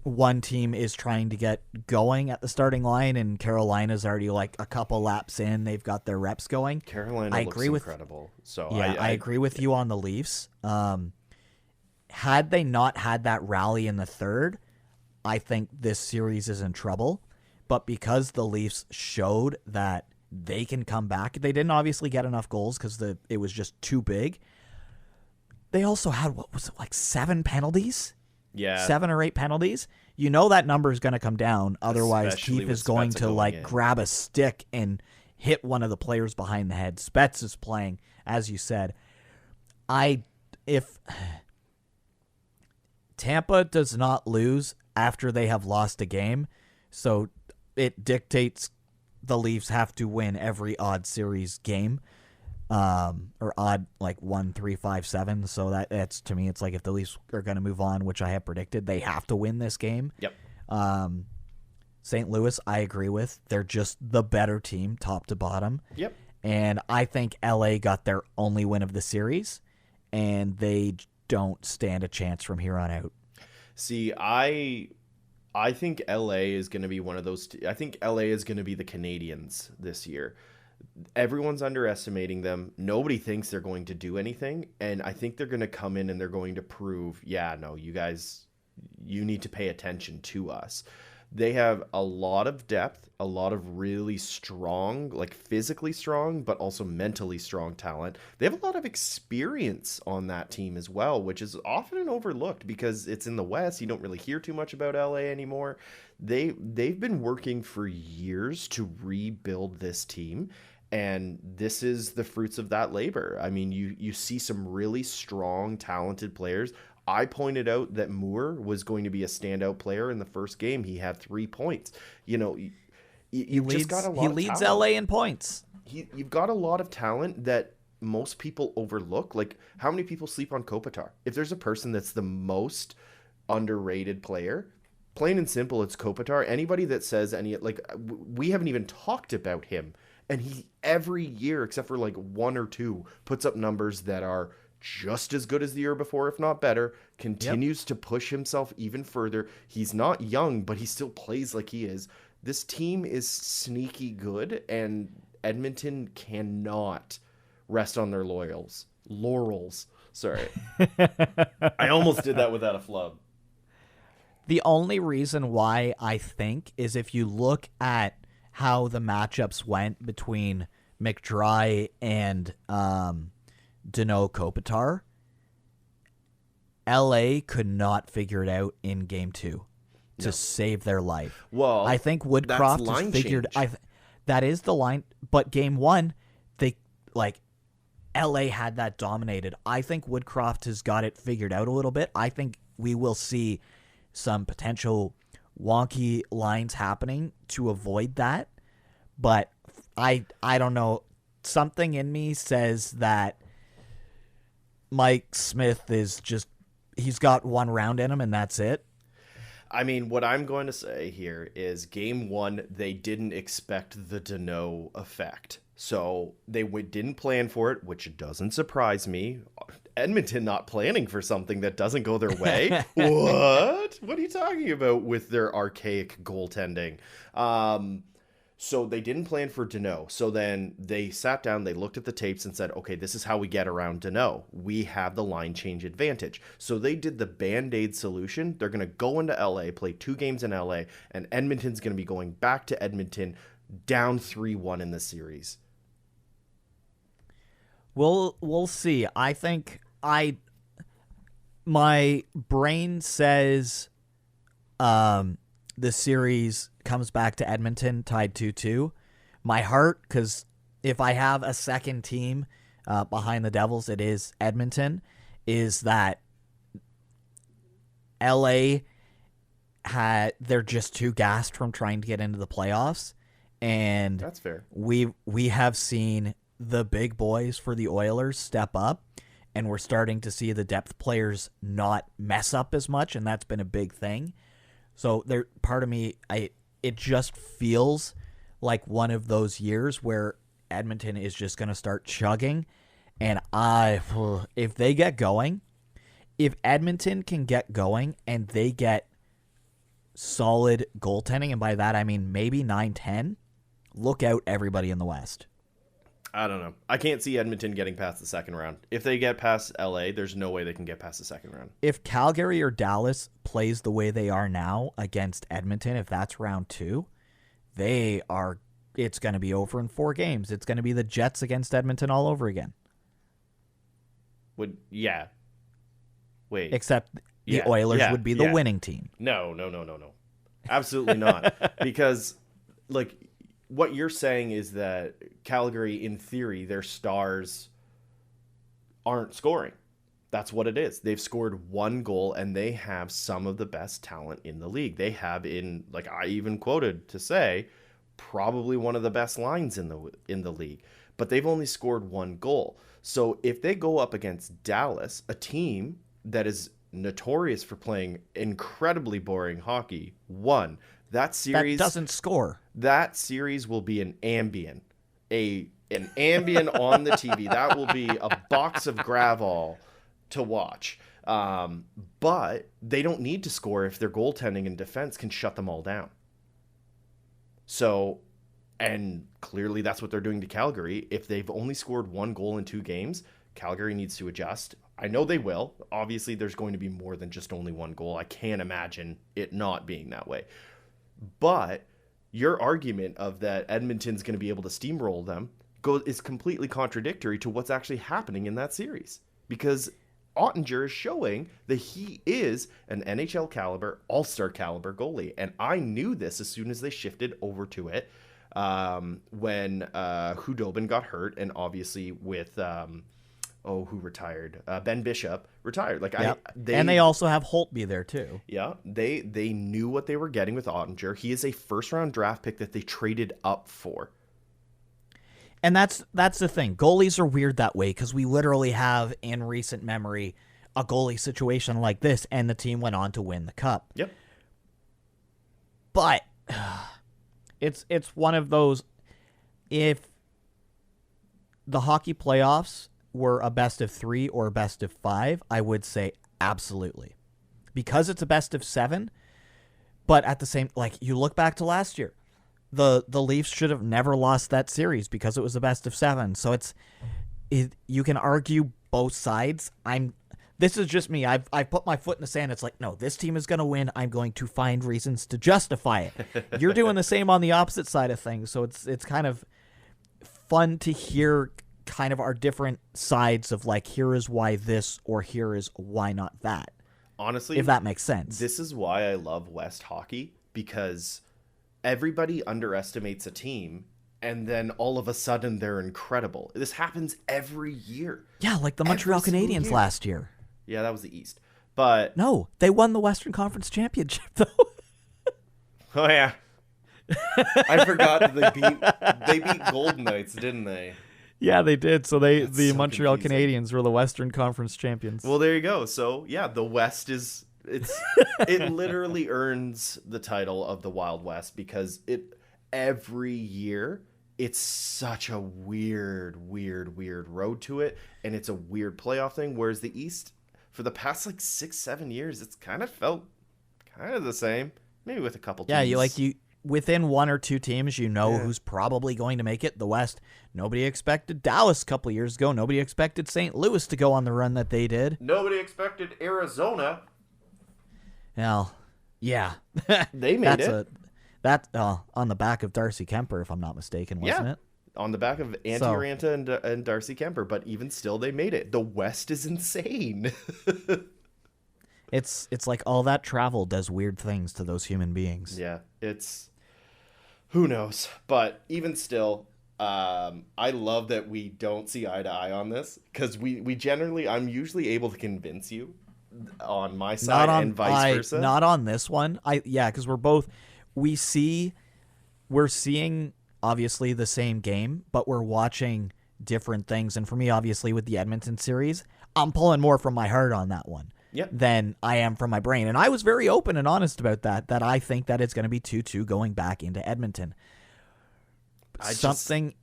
one team is trying to get going at the starting line, and Carolina's already like a couple laps in. They've got their reps going. Carolina looks incredible. So yeah, I agree with you on the Leafs. Had they not had that rally in the third, I think this series is in trouble. But because the Leafs showed that they can come back, they didn't obviously get enough goals because it was just too big. They also had, what was it, like 7 penalties? Yeah. 7 or 8 penalties. You know that number is going to come down. Otherwise, Especially Keith with is going Spezza to going in. grab a stick and hit one of the players behind the head. Spets is playing, as you said. If Tampa does not lose after they have lost a game, so it dictates the Leafs have to win every odd series game. Or odd, like 1, 3, 5, 7. So that's to me, it's like if the Leafs are going to move on, which I have predicted, they have to win this game. Yep. St. Louis, I agree with. They're just the better team, top to bottom. Yep. And I think LA got their only win of the series, and they don't stand a chance from here on out. See, I think LA is going to be one of those. I think LA is going to be the Canadians this year. Everyone's underestimating them. Nobody thinks they're going to do anything. And I think they're going to come in and they're going to prove, yeah, no, you guys, you need to pay attention to us. They have a lot of depth, a lot of really strong, like physically strong, but also mentally strong talent. They have a lot of experience on that team as well, which is often overlooked because it's in the West. You don't really hear too much about LA anymore. They've been working for years to rebuild this team, and this is the fruits of that labor. I mean, you see some really strong, talented players. I pointed out that Moore was going to be a standout player in the first game. He had 3 points. You know, you've just got a lot of leads talent. LA in points. You've got a lot of talent that most people overlook. Like, how many people sleep on Kopitar? If there's a person that's the most underrated player, plain and simple, it's Kopitar. Anybody that says we haven't even talked about him. And he, every year, except for like 1 or 2, puts up numbers that are just as good as the year before, if not better, continues to push himself even further. He's not young, but he still plays like he is. This team is sneaky good, and Edmonton cannot rest on their laurels. Sorry. I almost did that without a flub. The only reason why I think is if you look at how the matchups went between McDry and Danault Kopitar, LA could not figure it out in game 2 to save their life. Well, I think Woodcroft has figured. That is the line, but game 1, LA had that dominated. I think Woodcroft has got it figured out a little bit. I think we will see some potential wonky lines happening to avoid that, but I don't know. Something in me says that Mike Smith is he's got 1 round in him and that's it. I mean, what I'm going to say here is game 1, they didn't expect the Danault effect. So they didn't plan for it, which doesn't surprise me. Edmonton not planning for something that doesn't go their way. What? What are you talking about with their archaic goaltending? So they didn't plan for Danault. So then they sat down, they looked at the tapes and said, okay, this is how we get around Danault. We have the line change advantage. So they did the Band-Aid solution. They're going to go into LA, play 2 games in LA, and Edmonton's going to be going back to Edmonton down 3-1 in the series. We'll see. I think my brain says the series comes back to Edmonton tied 2-2. My heart, because if I have a second team behind the Devils, it is Edmonton, is that LA they're just too gassed from trying to get into the playoffs, and That's fair. We have seen the big boys for the Oilers step up, and we're starting to see the depth players not mess up as much, and that's been a big thing. So there, part of me, it just feels like one of those years where Edmonton is just going to start chugging, and if they get going, if Edmonton can get going and they get solid goaltending, and by that I mean maybe 9-10, look out everybody in the West. I don't know. I can't see Edmonton getting past the second round. If they get past LA, there's no way they can get past the second round. If Calgary or Dallas plays the way they are now against Edmonton, if that's round 2, it's going to be over in 4 games. It's going to be the Jets against Edmonton all over again. Yeah. Wait. Except the Oilers would be the winning team. No. Absolutely not. Because, like, what you're saying is that Calgary, in theory, their stars aren't scoring. That's what it is. They've scored 1 goal, and they have some of the best talent in the league. They have, like I even quoted to say, probably one of the best lines in the league. But they've only scored 1 goal. So if they go up against Dallas, a team that is notorious for playing incredibly boring hockey, that series that doesn't score. That series will be an Ambien, an Ambien on the TV. That will be a box of Gravol to watch. But they don't need to score if their goaltending and defense can shut them all down. So, and clearly that's what they're doing to Calgary. If they've only scored 1 goal in 2 games, Calgary needs to adjust. I know they will. Obviously, there's going to be more than just only 1 goal. I can't imagine it not being that way. But your argument of that Edmonton's going to be able to steamroll them is completely contradictory to what's actually happening in that series. Because Ottinger is showing that he is an NHL caliber, all-star caliber goalie. And I knew this as soon as they shifted over to it when Hudobin got hurt, and obviously with who retired? Ben Bishop retired. And they also have Holtby there too. Yeah, they knew what they were getting with Ottinger. He is a first-round draft pick that they traded up for. And that's the thing. Goalies are weird that way because we literally have in recent memory a goalie situation like this, and the team went on to win the cup. Yep. But it's one of those. If the hockey playoffs were a best of 3 or a best of 5, I would say absolutely. Because it's a best of 7, but at the same, like, you look back to last year, the Leafs should have never lost that series because it was a best of 7. So you can argue both sides. This is just me. I've put my foot in the sand. It's like, no, this team is going to win. I'm going to find reasons to justify it. You're doing the same on the opposite side of things. So it's kind of fun to hear kind of our different sides of, like, here is why this or here is why not that. Honestly, if that makes sense. This is why I love West hockey, because everybody underestimates a team and then all of a sudden they're incredible. This happens every year. Yeah, like the Montreal Canadiens last year. Yeah, that was the East. But no, they won the Western Conference Championship though. Oh yeah. I forgot that they beat Golden Knights, didn't they? Yeah, they did. So the Montreal Canadiens were the Western Conference champions. Well, there you go. So yeah, the West it literally earns the title of the Wild West because every year it's such a weird road to it, and it's a weird playoff thing. Whereas the East, for the past 6-7 years, it's kind of felt kind of the same, maybe with a couple teams. Yeah, within 1 or 2 teams, who's probably going to make it. The West, nobody expected Dallas a couple of years ago. Nobody expected St. Louis to go on the run that they did. Nobody expected Arizona. Well, yeah. They made it. That's on the back of Darcy Kemper, if I'm not mistaken, wasn't it? On the back of Antti Raanta and Darcy Kemper, but even still, they made it. The West is insane. It's like all that travel does weird things to those human beings. Yeah, who knows? But even still, I love that we don't see eye to eye on this, because we generally, I'm usually able to convince you on my side and vice versa. Not on this one. Because we're seeing obviously the same game, but we're watching different things. And for me, obviously, with the Edmonton series, I'm pulling more from my heart on that one than I am from my brain. And I was very open and honest about that I think that it's going to be 2-2 going back into Edmonton. I don't think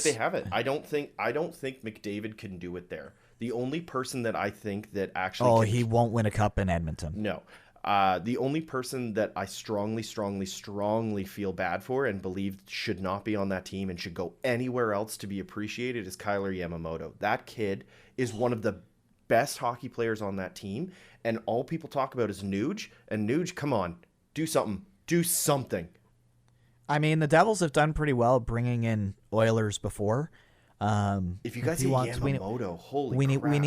they have it. I don't think McDavid can do it there. The only person that I think that actually he won't win a cup in Edmonton. No. The only person that I strongly feel bad for and believe should not be on that team and should go anywhere else to be appreciated is Kyler Yamamoto. That kid is one of the best hockey players on that team, and all people talk about is Nuge. And Nuge, come on, do something. Do something. I mean, the Devils have done pretty well bringing in Oilers before. If you guys see Yamamoto, holy crap. We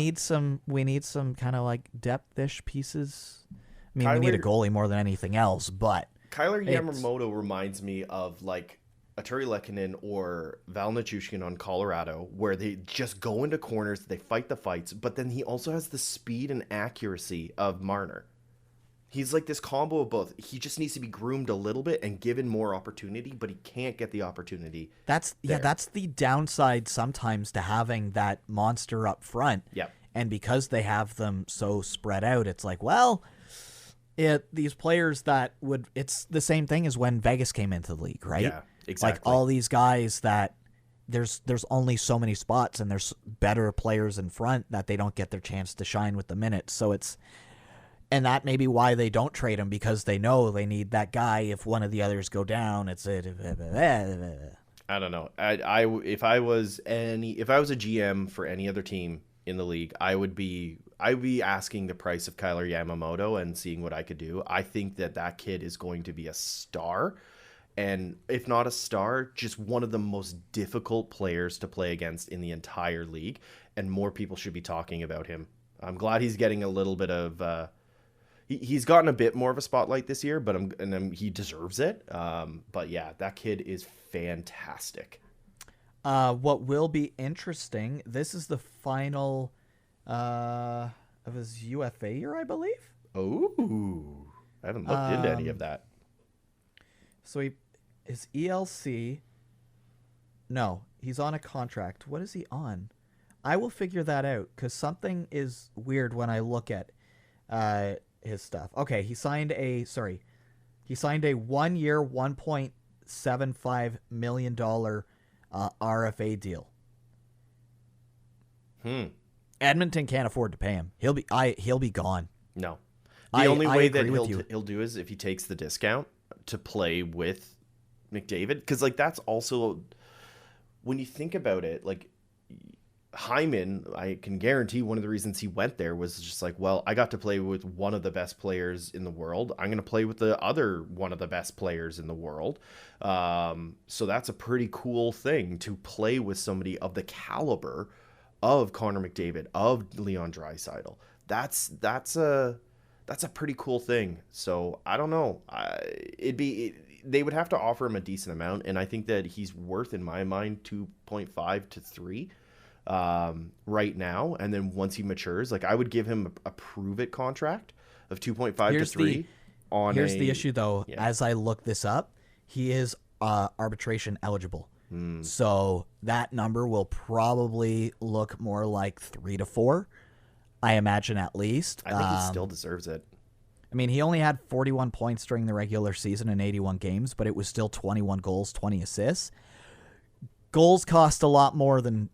need some kind of like depth-ish pieces. I mean, we need a goalie more than anything else, but Kyler Yamamoto reminds me of like a Terry Lehkonen or Val Nichushkin on Colorado, where they just go into corners, they fight the fights, but then he also has the speed and accuracy of Marner. He's like this combo of both. He just needs to be groomed a little bit and given more opportunity, but he can't get the opportunity. That's the downside sometimes to having that monster up front. Yeah. And because they have them so spread out, it's like, these players it's the same thing as when Vegas came into the league, right? Yeah, exactly. Like all these guys that there's only so many spots and there's better players in front that they don't get their chance to shine with the minutes. So and that may be why they don't trade him, because they know they need that guy. If one of the others go down, I don't know. If I was a GM for any other team in the league, I would be asking the price of Kyler Yamamoto and seeing what I could do. I think that kid is going to be a star, and if not a star, just one of the most difficult players to play against in the entire league, and more people should be talking about him. I'm glad he's getting a little bit of he's gotten a bit more of a spotlight this year, but he deserves it. But yeah, that kid is fantastic. What will be interesting, this is the final of his UFA year, I believe. Oh, I haven't looked into any of that. So his ELC, no, he's on a contract. What is he on? I will figure that out, because something is weird when I look at his stuff. Okay, he signed a 1-year, $1.75 million RFA deal. Edmonton can't afford to pay him. He'll be gone. No. The only way that he'll do is if he takes the discount to play with McDavid, because like that's also, when you think about it, like Hyman, I can guarantee one of the reasons he went there was just like, well, I got to play with one of the best players in the world. I'm going to play with the other one of the best players in the world. So that's a pretty cool thing, to play with somebody of the caliber of Connor McDavid, of Leon Draisaitl. That's a pretty cool thing. So I don't know. They would have to offer him a decent amount, and I think that he's worth, in my mind, 2.5 to 3 right now. And then once he matures, like I would give him a prove it contract of 2.5 to 3. Here's the issue though. Yeah. As I look this up, he is arbitration eligible. So that number will probably look more like 3 to 4, I imagine, at least. I think he still deserves it. I mean, he only had 41 points during the regular season in 81 games, but it was still 21 goals, 20 assists. Goals cost a lot more than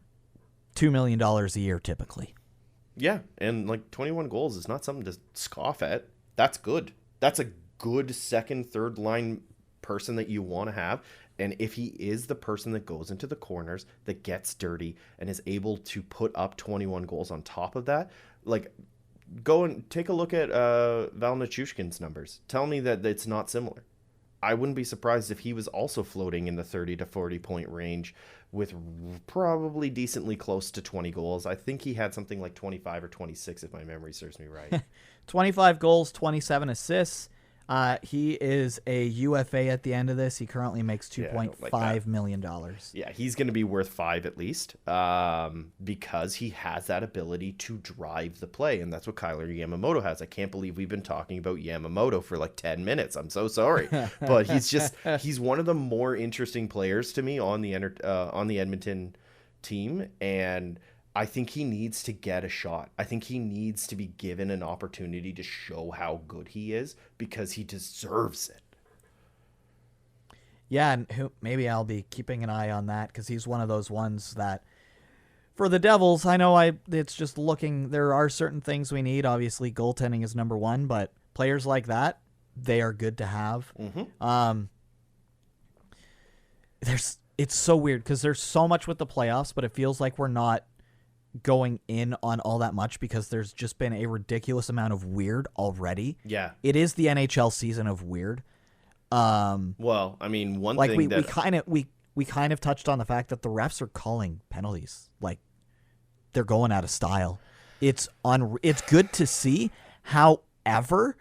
$2 million a year typically. Yeah, and like 21 goals is not something to scoff at. That's good. That's a good second, third line person that you want to have. And if he is the person that goes into the corners, that gets dirty, and is able to put up 21 goals on top of that, like, go and take a look at Val Nichushkin's numbers. Tell me that it's not similar. I wouldn't be surprised if he was also floating in the 30 to 40 point range with probably decently close to 20 goals. I think he had something like 25 or 26 if my memory serves me right. 25 goals, 27 assists. He is a UFA at the end of this. He currently makes $2.5 million. Yeah, he's going to be worth 5 at least, because he has that ability to drive the play, and that's what Kyler Yamamoto has. I can't believe we've been talking about Yamamoto for like 10 minutes. I'm so sorry, but he's one of the more interesting players to me on the Edmonton team, and I think he needs to get a shot. I think he needs to be given an opportunity to show how good he is because he deserves it. Yeah, and maybe I'll be keeping an eye on that because he's one of those ones that, for the Devils, I know it's just looking, there are certain things we need. Obviously, goaltending is number one, but players like that, they are good to have. Mm-hmm. It's so weird because there's so much with the playoffs, but it feels like we're not going in on all that much because there's just been a ridiculous amount of weird already. Yeah. It is the NHL season of weird. Well, I mean, one like thing we kind of touched on the fact that the refs are calling penalties. Like, they're going out of style. It's good to see. However,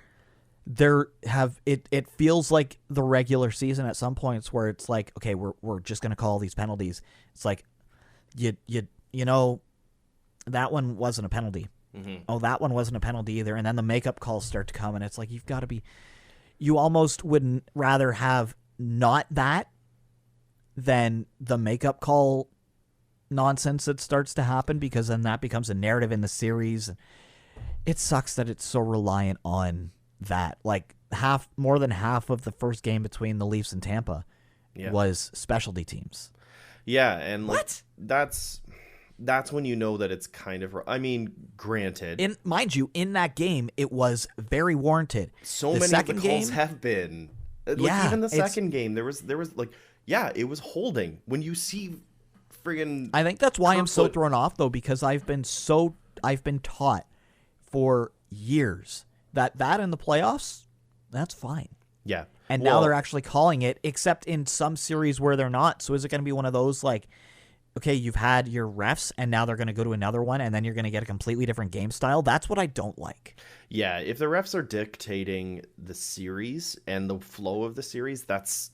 it feels like the regular season at some points where it's like, okay, we're just going to call these penalties. It's like you know, that one wasn't a penalty. Mm-hmm. Oh, that one wasn't a penalty either. And then the makeup calls start to come, and it's like you almost wouldn't rather have not that than the makeup call nonsense that starts to happen, because then that becomes a narrative in the series. It sucks that it's so reliant on that. Like more than half of the first game between the Leafs and Tampa was specialty teams. Yeah, and like, what? That's when you know that it's kind of. I mean, granted, mind you, in that game, it was very warranted. So many of the calls have been. Like, even the second game, there was like, yeah, it was holding. When you see friggin'. I think that's why I'm so thrown off, though, because I've been taught for years that in the playoffs, that's fine. Yeah. And now they're actually calling it, except in some series where they're not. So is it going to be one of those, like, okay, you've had your refs, and now they're going to go to another one, and then you're going to get a completely different game style? That's what I don't like. Yeah, if the refs are dictating the series and the flow of the series, that's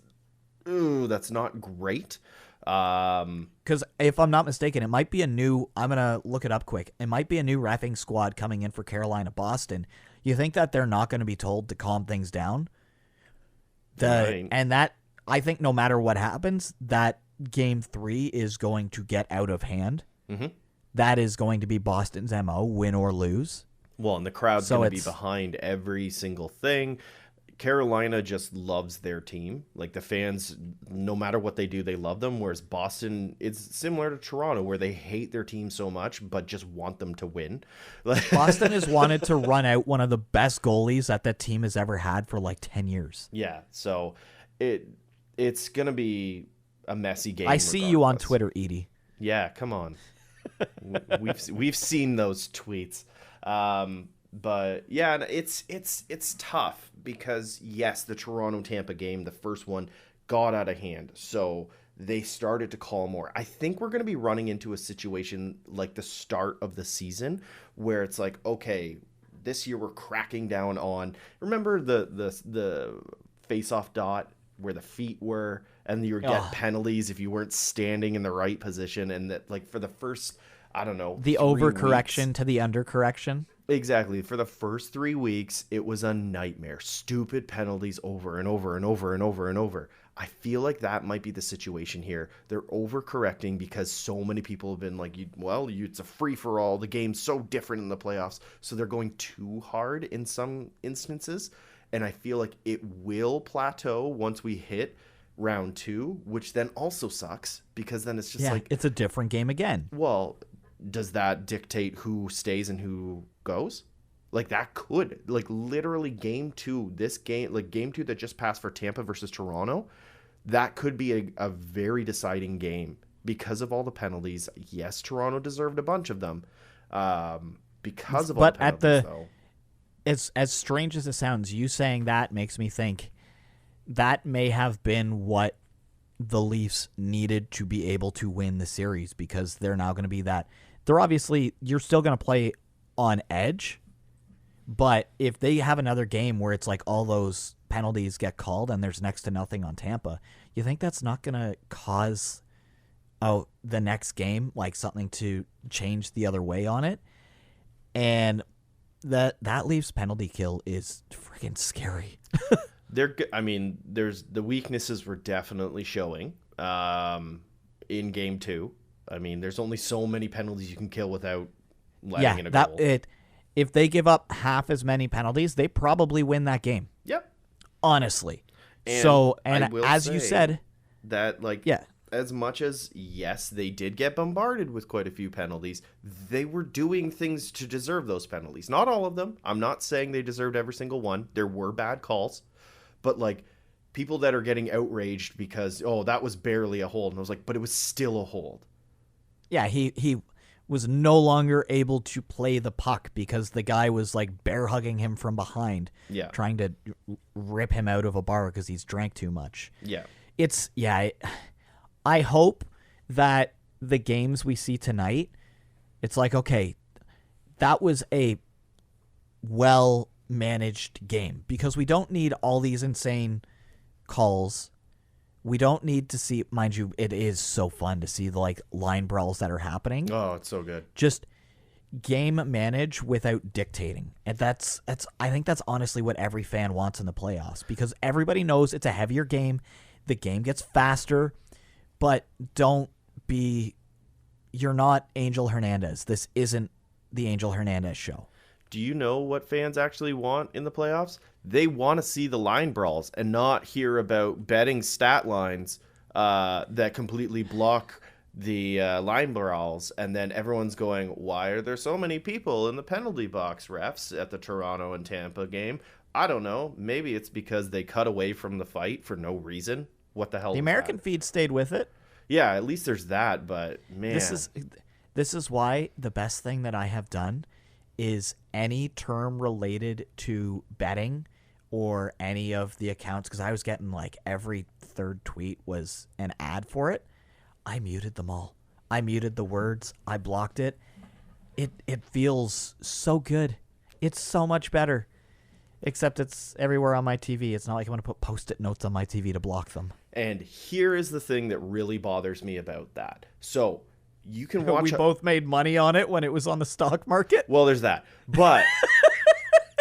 not great. Because if I'm not mistaken, it might be I'm going to look it up quick. It might be a new reffing squad coming in for Carolina-Boston. You think that they're not going to be told to calm things down? And that, I think no matter what happens, that Game 3 is going to get out of hand. Mm-hmm. That is going to be Boston's MO, win or lose. Well, and the crowd's going to be behind every single thing. Carolina just loves their team. Like, the fans, no matter what they do, they love them. Whereas Boston, it's similar to Toronto, where they hate their team so much, but just want them to win. Boston has wanted to run out one of the best goalies that team has ever had for like 10 years. Yeah, so it's going to be a messy game. I see you on Twitter, Edie. Yeah, come on. we've seen those tweets. But yeah, it's tough because yes, the Toronto-Tampa game, the first one, got out of hand. So they started to call more. I think we're going to be running into a situation like the start of the season where it's like, okay, this year we're cracking down on, remember the face-off dot where the feet were, and you would get penalties if you weren't standing in the right position, and that, like, for the first, I don't know, the overcorrection to the undercorrection. Exactly. For the first 3 weeks, it was a nightmare. Stupid penalties over and over and over and over and over. I feel like that might be the situation here. They're overcorrecting because so many people have been like, it's a free-for-all. The game's so different in the playoffs. So they're going too hard in some instances. And I feel like it will plateau once we hit round 2, which then also sucks because then it's just like... it's a different game again. Well, does that dictate who stays and who goes? Like, that could, like, literally game 2, this game, like game 2 that just passed for Tampa versus Toronto, that could be a very deciding game because of all the penalties. Yes, Toronto deserved a bunch of them because of all the penalties, though. As strange as it sounds, you saying that makes me think that may have been what the Leafs needed to be able to win the series, because they're now going to be that. They're obviously, you're still going to play on edge, But if they have another game where it's like all those penalties get called and there's next to nothing on Tampa, you think that's not going to cause the next game like something to change the other way on it? And that leaves penalty kill is freaking scary. There's the weaknesses were definitely showing in game 2. I mean, there's only so many penalties you can kill without letting in a goal. If they give up half as many penalties, they probably win that game. Yep. Honestly. And as you said, that as much as yes, they did get bombarded with quite a few penalties, they were doing things to deserve those penalties. Not all of them. I'm not saying they deserved every single one. There were bad calls, but like people that are getting outraged because that was barely a hold, and I was like, but it was still a hold. Yeah, he was no longer able to play the puck because the guy was like bear hugging him from behind, trying to rip him out of a bar because he's drank too much. I hope that the games we see tonight, it's like, okay, that was a well-managed game because we don't need all these insane calls. We don't need to see, mind you, it is so fun to see the like line brawls that are happening. Oh, it's so good. Just game manage without dictating. And I think that's honestly what every fan wants in the playoffs because everybody knows it's a heavier game. The game gets faster, but you're not Angel Hernandez. This isn't the Angel Hernandez show. Do you know what fans actually want in the playoffs? They want to see the line brawls and not hear about betting stat lines that completely block the line brawls. And then everyone's going, why are there so many people in the penalty box, refs, at the Toronto and Tampa game? I don't know. Maybe it's because they cut away from the fight for no reason. What the hell? The American feed stayed with it. Yeah, at least there's that. But man, this is why the best thing that I have done is any term related to betting or any of the accounts, because I was getting like every third tweet was an ad for it. I muted them all. I muted the words. I blocked it. It feels so good. It's so much better. Except it's everywhere on my TV. It's not like I want to put Post-it notes on my TV to block them. And here is the thing that really bothers me about that. So you can watch. We both made money on it when it was on the stock market. Well, there's that. But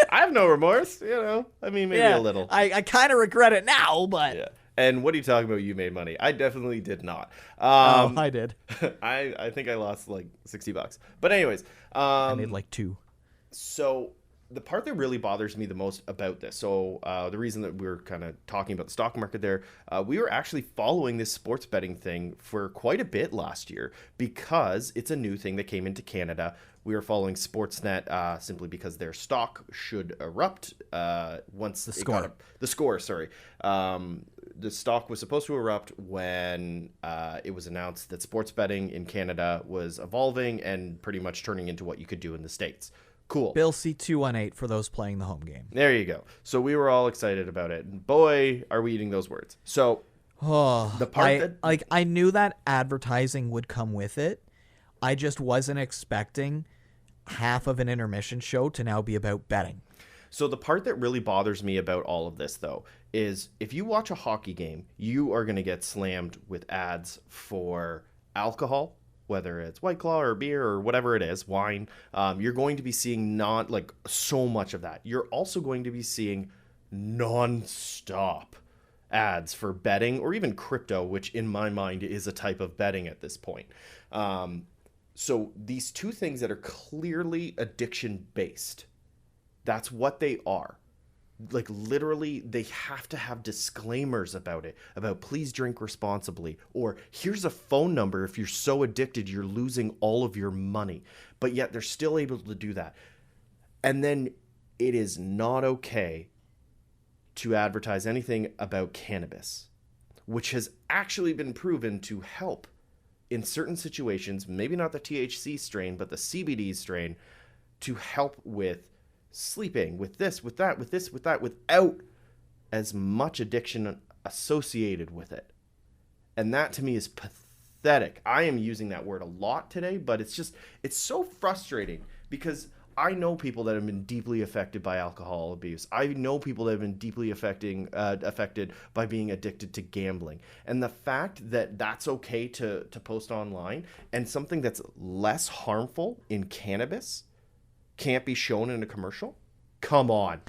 I have no remorse, I mean, maybe a little. I kind of regret it now, but. Yeah. And what are you talking about? You made money. I definitely did not. I did. I think I lost like $60. But anyways. I made like 2. So the part that really bothers me the most about this, so the reason that we're kind of talking about the stock market there, we were actually following this sports betting thing for quite a bit last year because it's a new thing that came into Canada. We were following Sportsnet simply because their stock should erupt once the score. The stock was supposed to erupt when it was announced that sports betting in Canada was evolving and pretty much turning into what you could do in the States. Cool. Bill C218 for those playing the home game. There you go. So we were all excited about it. And boy, are we eating those words. So the part I knew that advertising would come with it. I just wasn't expecting half of an intermission show to now be about betting. So the part that really bothers me about all of this, though, is if you watch a hockey game, you are going to get slammed with ads for alcohol, whether it's White Claw or beer or whatever it is, wine. You're going to be seeing not like so much of that. You're also going to be seeing non-stop ads for betting or even crypto, which in my mind is a type of betting at this point. So these two things that are clearly addiction-based, that's what they are. Like literally, they have to have disclaimers about it, about please drink responsibly, or here's a phone number if you're so addicted you're losing all of your money. But yet they're still able to do that. And then it is not okay to advertise anything about cannabis, which has actually been proven to help in certain situations, maybe not the THC strain, but the CBD strain, to help with sleeping, with this, with that, with this, with that, without as much addiction associated with it. And that to me is pathetic. I am using that word a lot today, but it's so frustrating because I know people that have been deeply affected by alcohol abuse. I know people that have been deeply affected by being addicted to gambling. And the fact that that's okay to post online, and something that's less harmful in cannabis can't be shown in a commercial? Come on.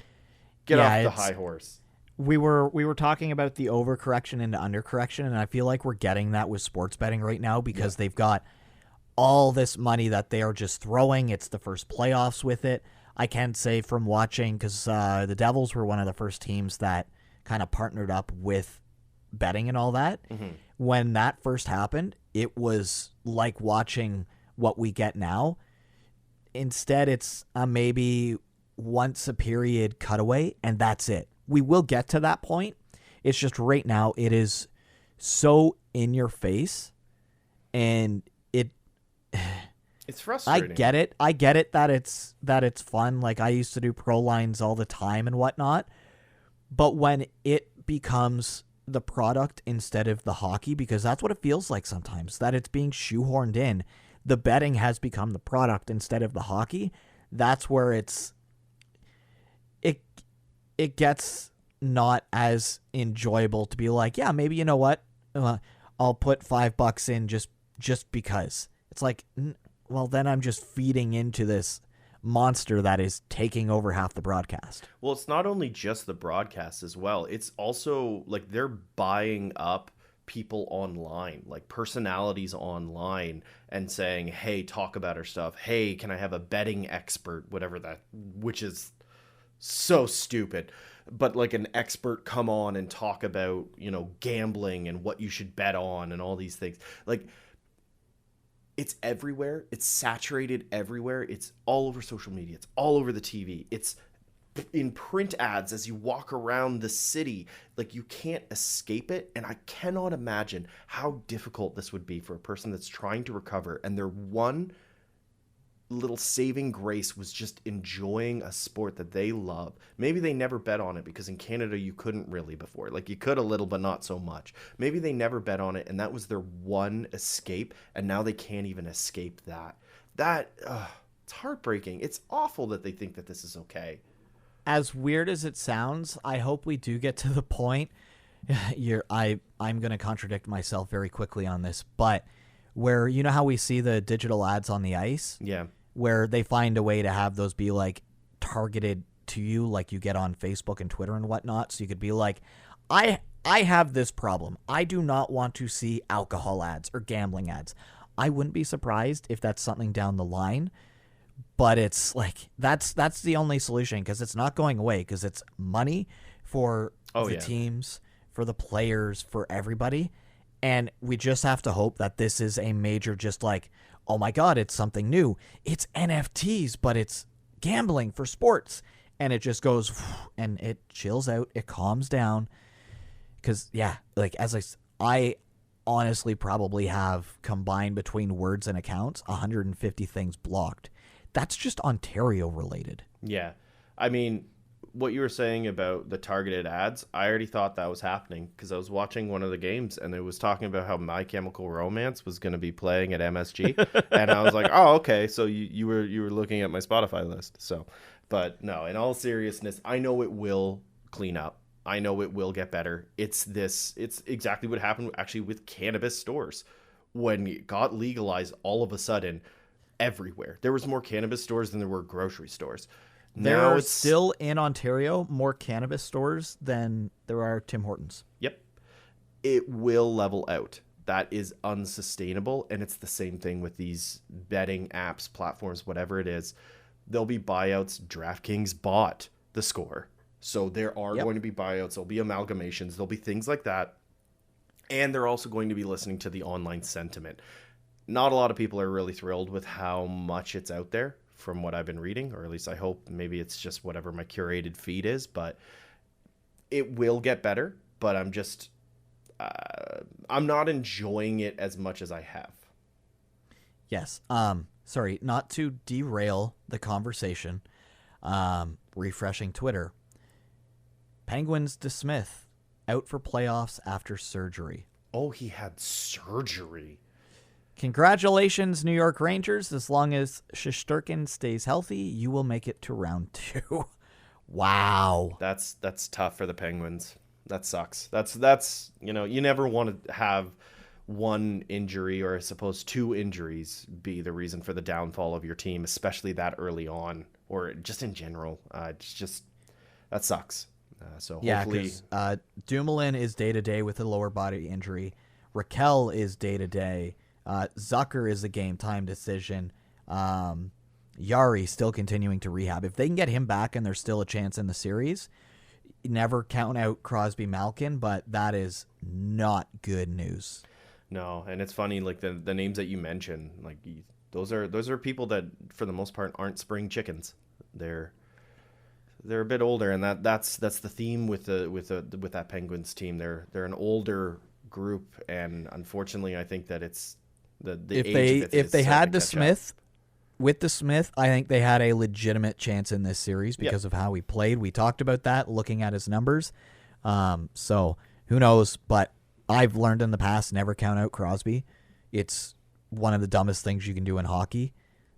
Get off the high horse. We were talking about the overcorrection into undercorrection, and I feel like we're getting that with sports betting right now because they've got all this money that they are just throwing. It's the first playoffs with it. I can say from watching, because the Devils were one of the first teams that kind of partnered up with betting and all that. Mm-hmm. When that first happened, it was like watching what we get now. Instead, it's a maybe once a period cutaway, and that's it. We will get to that point. It's just right now it is so in your face, and it's frustrating. I get it that it's fun. Like, I used to do pro lines all the time and whatnot, but when it becomes the product instead of the hockey, because that's what it feels like sometimes, that it's being shoehorned in. The betting has become the product instead of the hockey. That's where it gets not as enjoyable to be like, yeah, maybe, you know what, I'll put $5 in just because. It's like, well, then I'm just feeding into this monster that is taking over half the broadcast. Well, it's not only just the broadcast as well. It's also like they're buying up people online, like personalities online, and saying, hey, talk about our stuff. Hey, can I have a betting expert? Whatever that, which is so stupid. But like an expert come on and talk about, gambling and what you should bet on and all these things. Like, it's everywhere. It's saturated everywhere. It's all over social media. It's all over the TV. It's in print ads as you walk around the city. Like, you can't escape it. And I cannot imagine how difficult this would be for a person that's trying to recover, and their one little saving grace was just enjoying a sport that they love. Maybe they never bet on it because in Canada you couldn't really before. Like, you could a little, but not so much. Maybe they never bet on it, and that was their one escape, and now they can't even escape that. It's heartbreaking. It's awful that they think that this is okay. As weird as it sounds, I hope we do get to the point. I'm going to contradict myself very quickly on this, but where, you know how we see the digital ads on the ice? Yeah. Where they find a way to have those be like targeted to you, like you get on Facebook and Twitter and whatnot. So you could be like, I have this problem. I do not want to see alcohol ads or gambling ads. I wouldn't be surprised if that's something down the line, but it's like, that's the only solution, because it's not going away, because it's money for the teams, for the players, for everybody. And we just have to hope that this is a major, just like, oh my God, it's something new. It's NFTs, but it's gambling for sports. And it just goes, and it chills out. It calms down. Because, yeah, like, as I honestly probably have, combined between words and accounts, 150 things blocked. That's just Ontario related. Yeah. I mean, what you were saying about the targeted ads, I already thought that was happening because I was watching one of the games and it was talking about how My Chemical Romance was going to be playing at MSG, and I was like, oh, okay, so you were looking at my Spotify list. So, but no, in all seriousness, I know it will clean up. I know it will get better. It's exactly what happened actually with cannabis stores when it got legalized. All of a sudden, everywhere there was more cannabis stores than there were grocery stores. There are still in Ontario more cannabis stores than there are Tim Hortons. Yep. It will level out. That is unsustainable. And it's the same thing with these betting apps, platforms, whatever it is. There'll be buyouts. DraftKings bought the Score. So there are going to be buyouts. There'll be amalgamations. There'll be things like that. And they're also going to be listening to the online sentiment. Not a lot of people are really thrilled with how much it's out there, from what I've been reading, or at least I hope. Maybe it's just whatever my curated feed is, but it will get better. But I'm just, I'm not enjoying it as much as I have. Yes. Sorry, not to derail the conversation. Refreshing Twitter. Penguins DeSmith out for playoffs after surgery. Oh, he had surgery. Congratulations, New York Rangers. As long as Shesterkin stays healthy, you will make it to round 2. Wow. That's tough for the Penguins. That sucks. That's you never want to have one injury, or I suppose 2 injuries, be the reason for the downfall of your team, especially that early on, or just in general. It's just, that sucks. So hopefully, Dumoulin is day-to-day with a lower body injury. Raquel is day-to-day. Zucker is a game-time decision. Yari still continuing to rehab. If they can get him back and there's still a chance in the series, never count out Crosby Malkin, but that is not good news. No, and it's funny, like the names that you mentioned, like those are people that for the most part aren't spring chickens. They're a bit older, and that's the theme with that Penguins team. They're an older group, and unfortunately, I think that it's the if they had DeSmith. With DeSmith, I think they had a legitimate chance in this series because of how he played. We talked about that, looking at his numbers. So who knows? But I've learned in the past, never count out Crosby. It's one of the dumbest things you can do in hockey.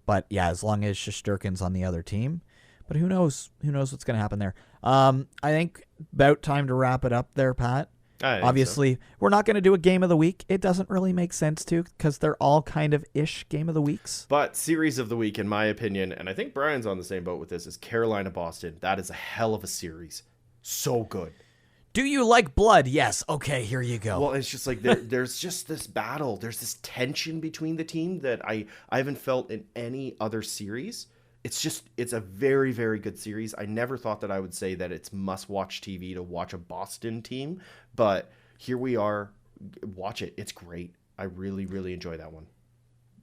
But yeah, as long as Shesterkin's on the other team. But who knows? Who knows what's going to happen there? I think about time to wrap it up there, Pat. Obviously, we're not going to do a game of the week. It doesn't really make sense to, because they're all kind of ish game of the weeks. But series of the week, in my opinion, and I think Brian's on the same boat with this, is Carolina-Boston. That is a hell of a series. So good. Do you like blood? Yes. Okay, here you go. Well, it's just like there's just this battle. There's this tension between the team that I haven't felt in any other series. It's a very, very good series. I never thought that I would say that it's must-watch TV to watch a Boston team, but here we are. Watch it. It's great. I really, really enjoy that one.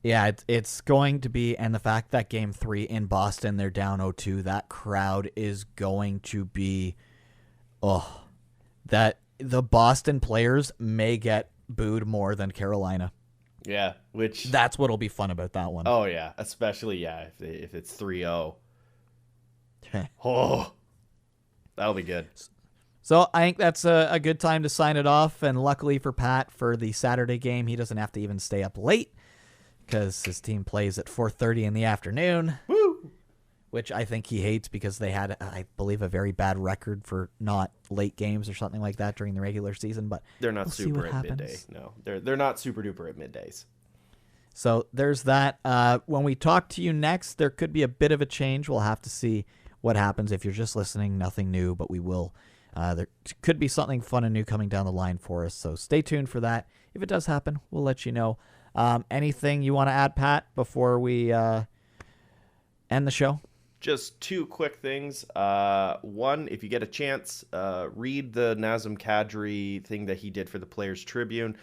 Yeah, it's going to be, and the fact that Game 3 in Boston, they're down 0-2, that crowd is going to be, that the Boston players may get booed more than Carolina. Yeah, which... That's what'll be fun about that one. Oh, yeah. Especially, if it's 3-0. Oh, that'll be good. So I think that's a good time to sign it off, and luckily for Pat, for the Saturday game, he doesn't have to even stay up late, because his team plays at 4:30 in the afternoon. Woo! Which I think he hates, because they had, I believe, a very bad record for not late games or something like that during the regular season. But they're not we'll super at midday. No, they're not super duper at middays. So there's that. When we talk to you next, there could be a bit of a change. We'll have to see what happens. If you're just listening, nothing new, but we will. There could be something fun and new coming down the line for us. So stay tuned for that. If it does happen, we'll let you know. Anything you want to add, Pat, before we end the show? Just 2 quick things. One, if you get a chance, read the Nazem Kadri thing that he did for the Players Tribune.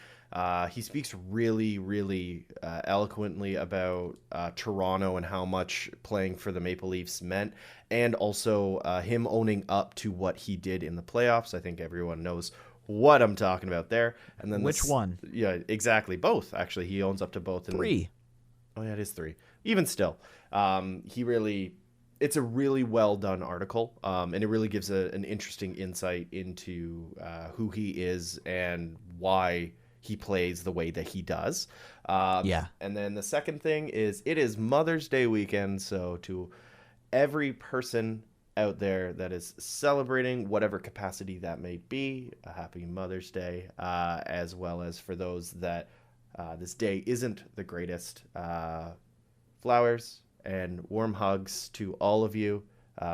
He speaks really, really eloquently about Toronto and how much playing for the Maple Leafs meant, and also him owning up to what he did in the playoffs. I think everyone knows what I'm talking about there. And then which one? Yeah, exactly. Both, actually. He owns up to both. 3. Oh, yeah, it is 3. Even still, it's a really well done article, and it really gives an interesting insight into who he is and why he plays the way that he does. And then the second thing is, it is Mother's Day weekend, so to every person out there that is celebrating, whatever capacity that may be, a happy Mother's Day, as well as for those that this day isn't the greatest, flowers and warm hugs to all of you,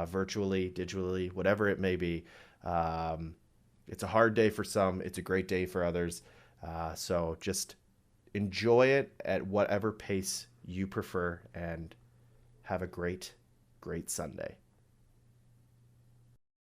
virtually, digitally, whatever it may be. It's a hard day for some. It's a great day for others. So just enjoy it at whatever pace you prefer, and have a great, great Sunday.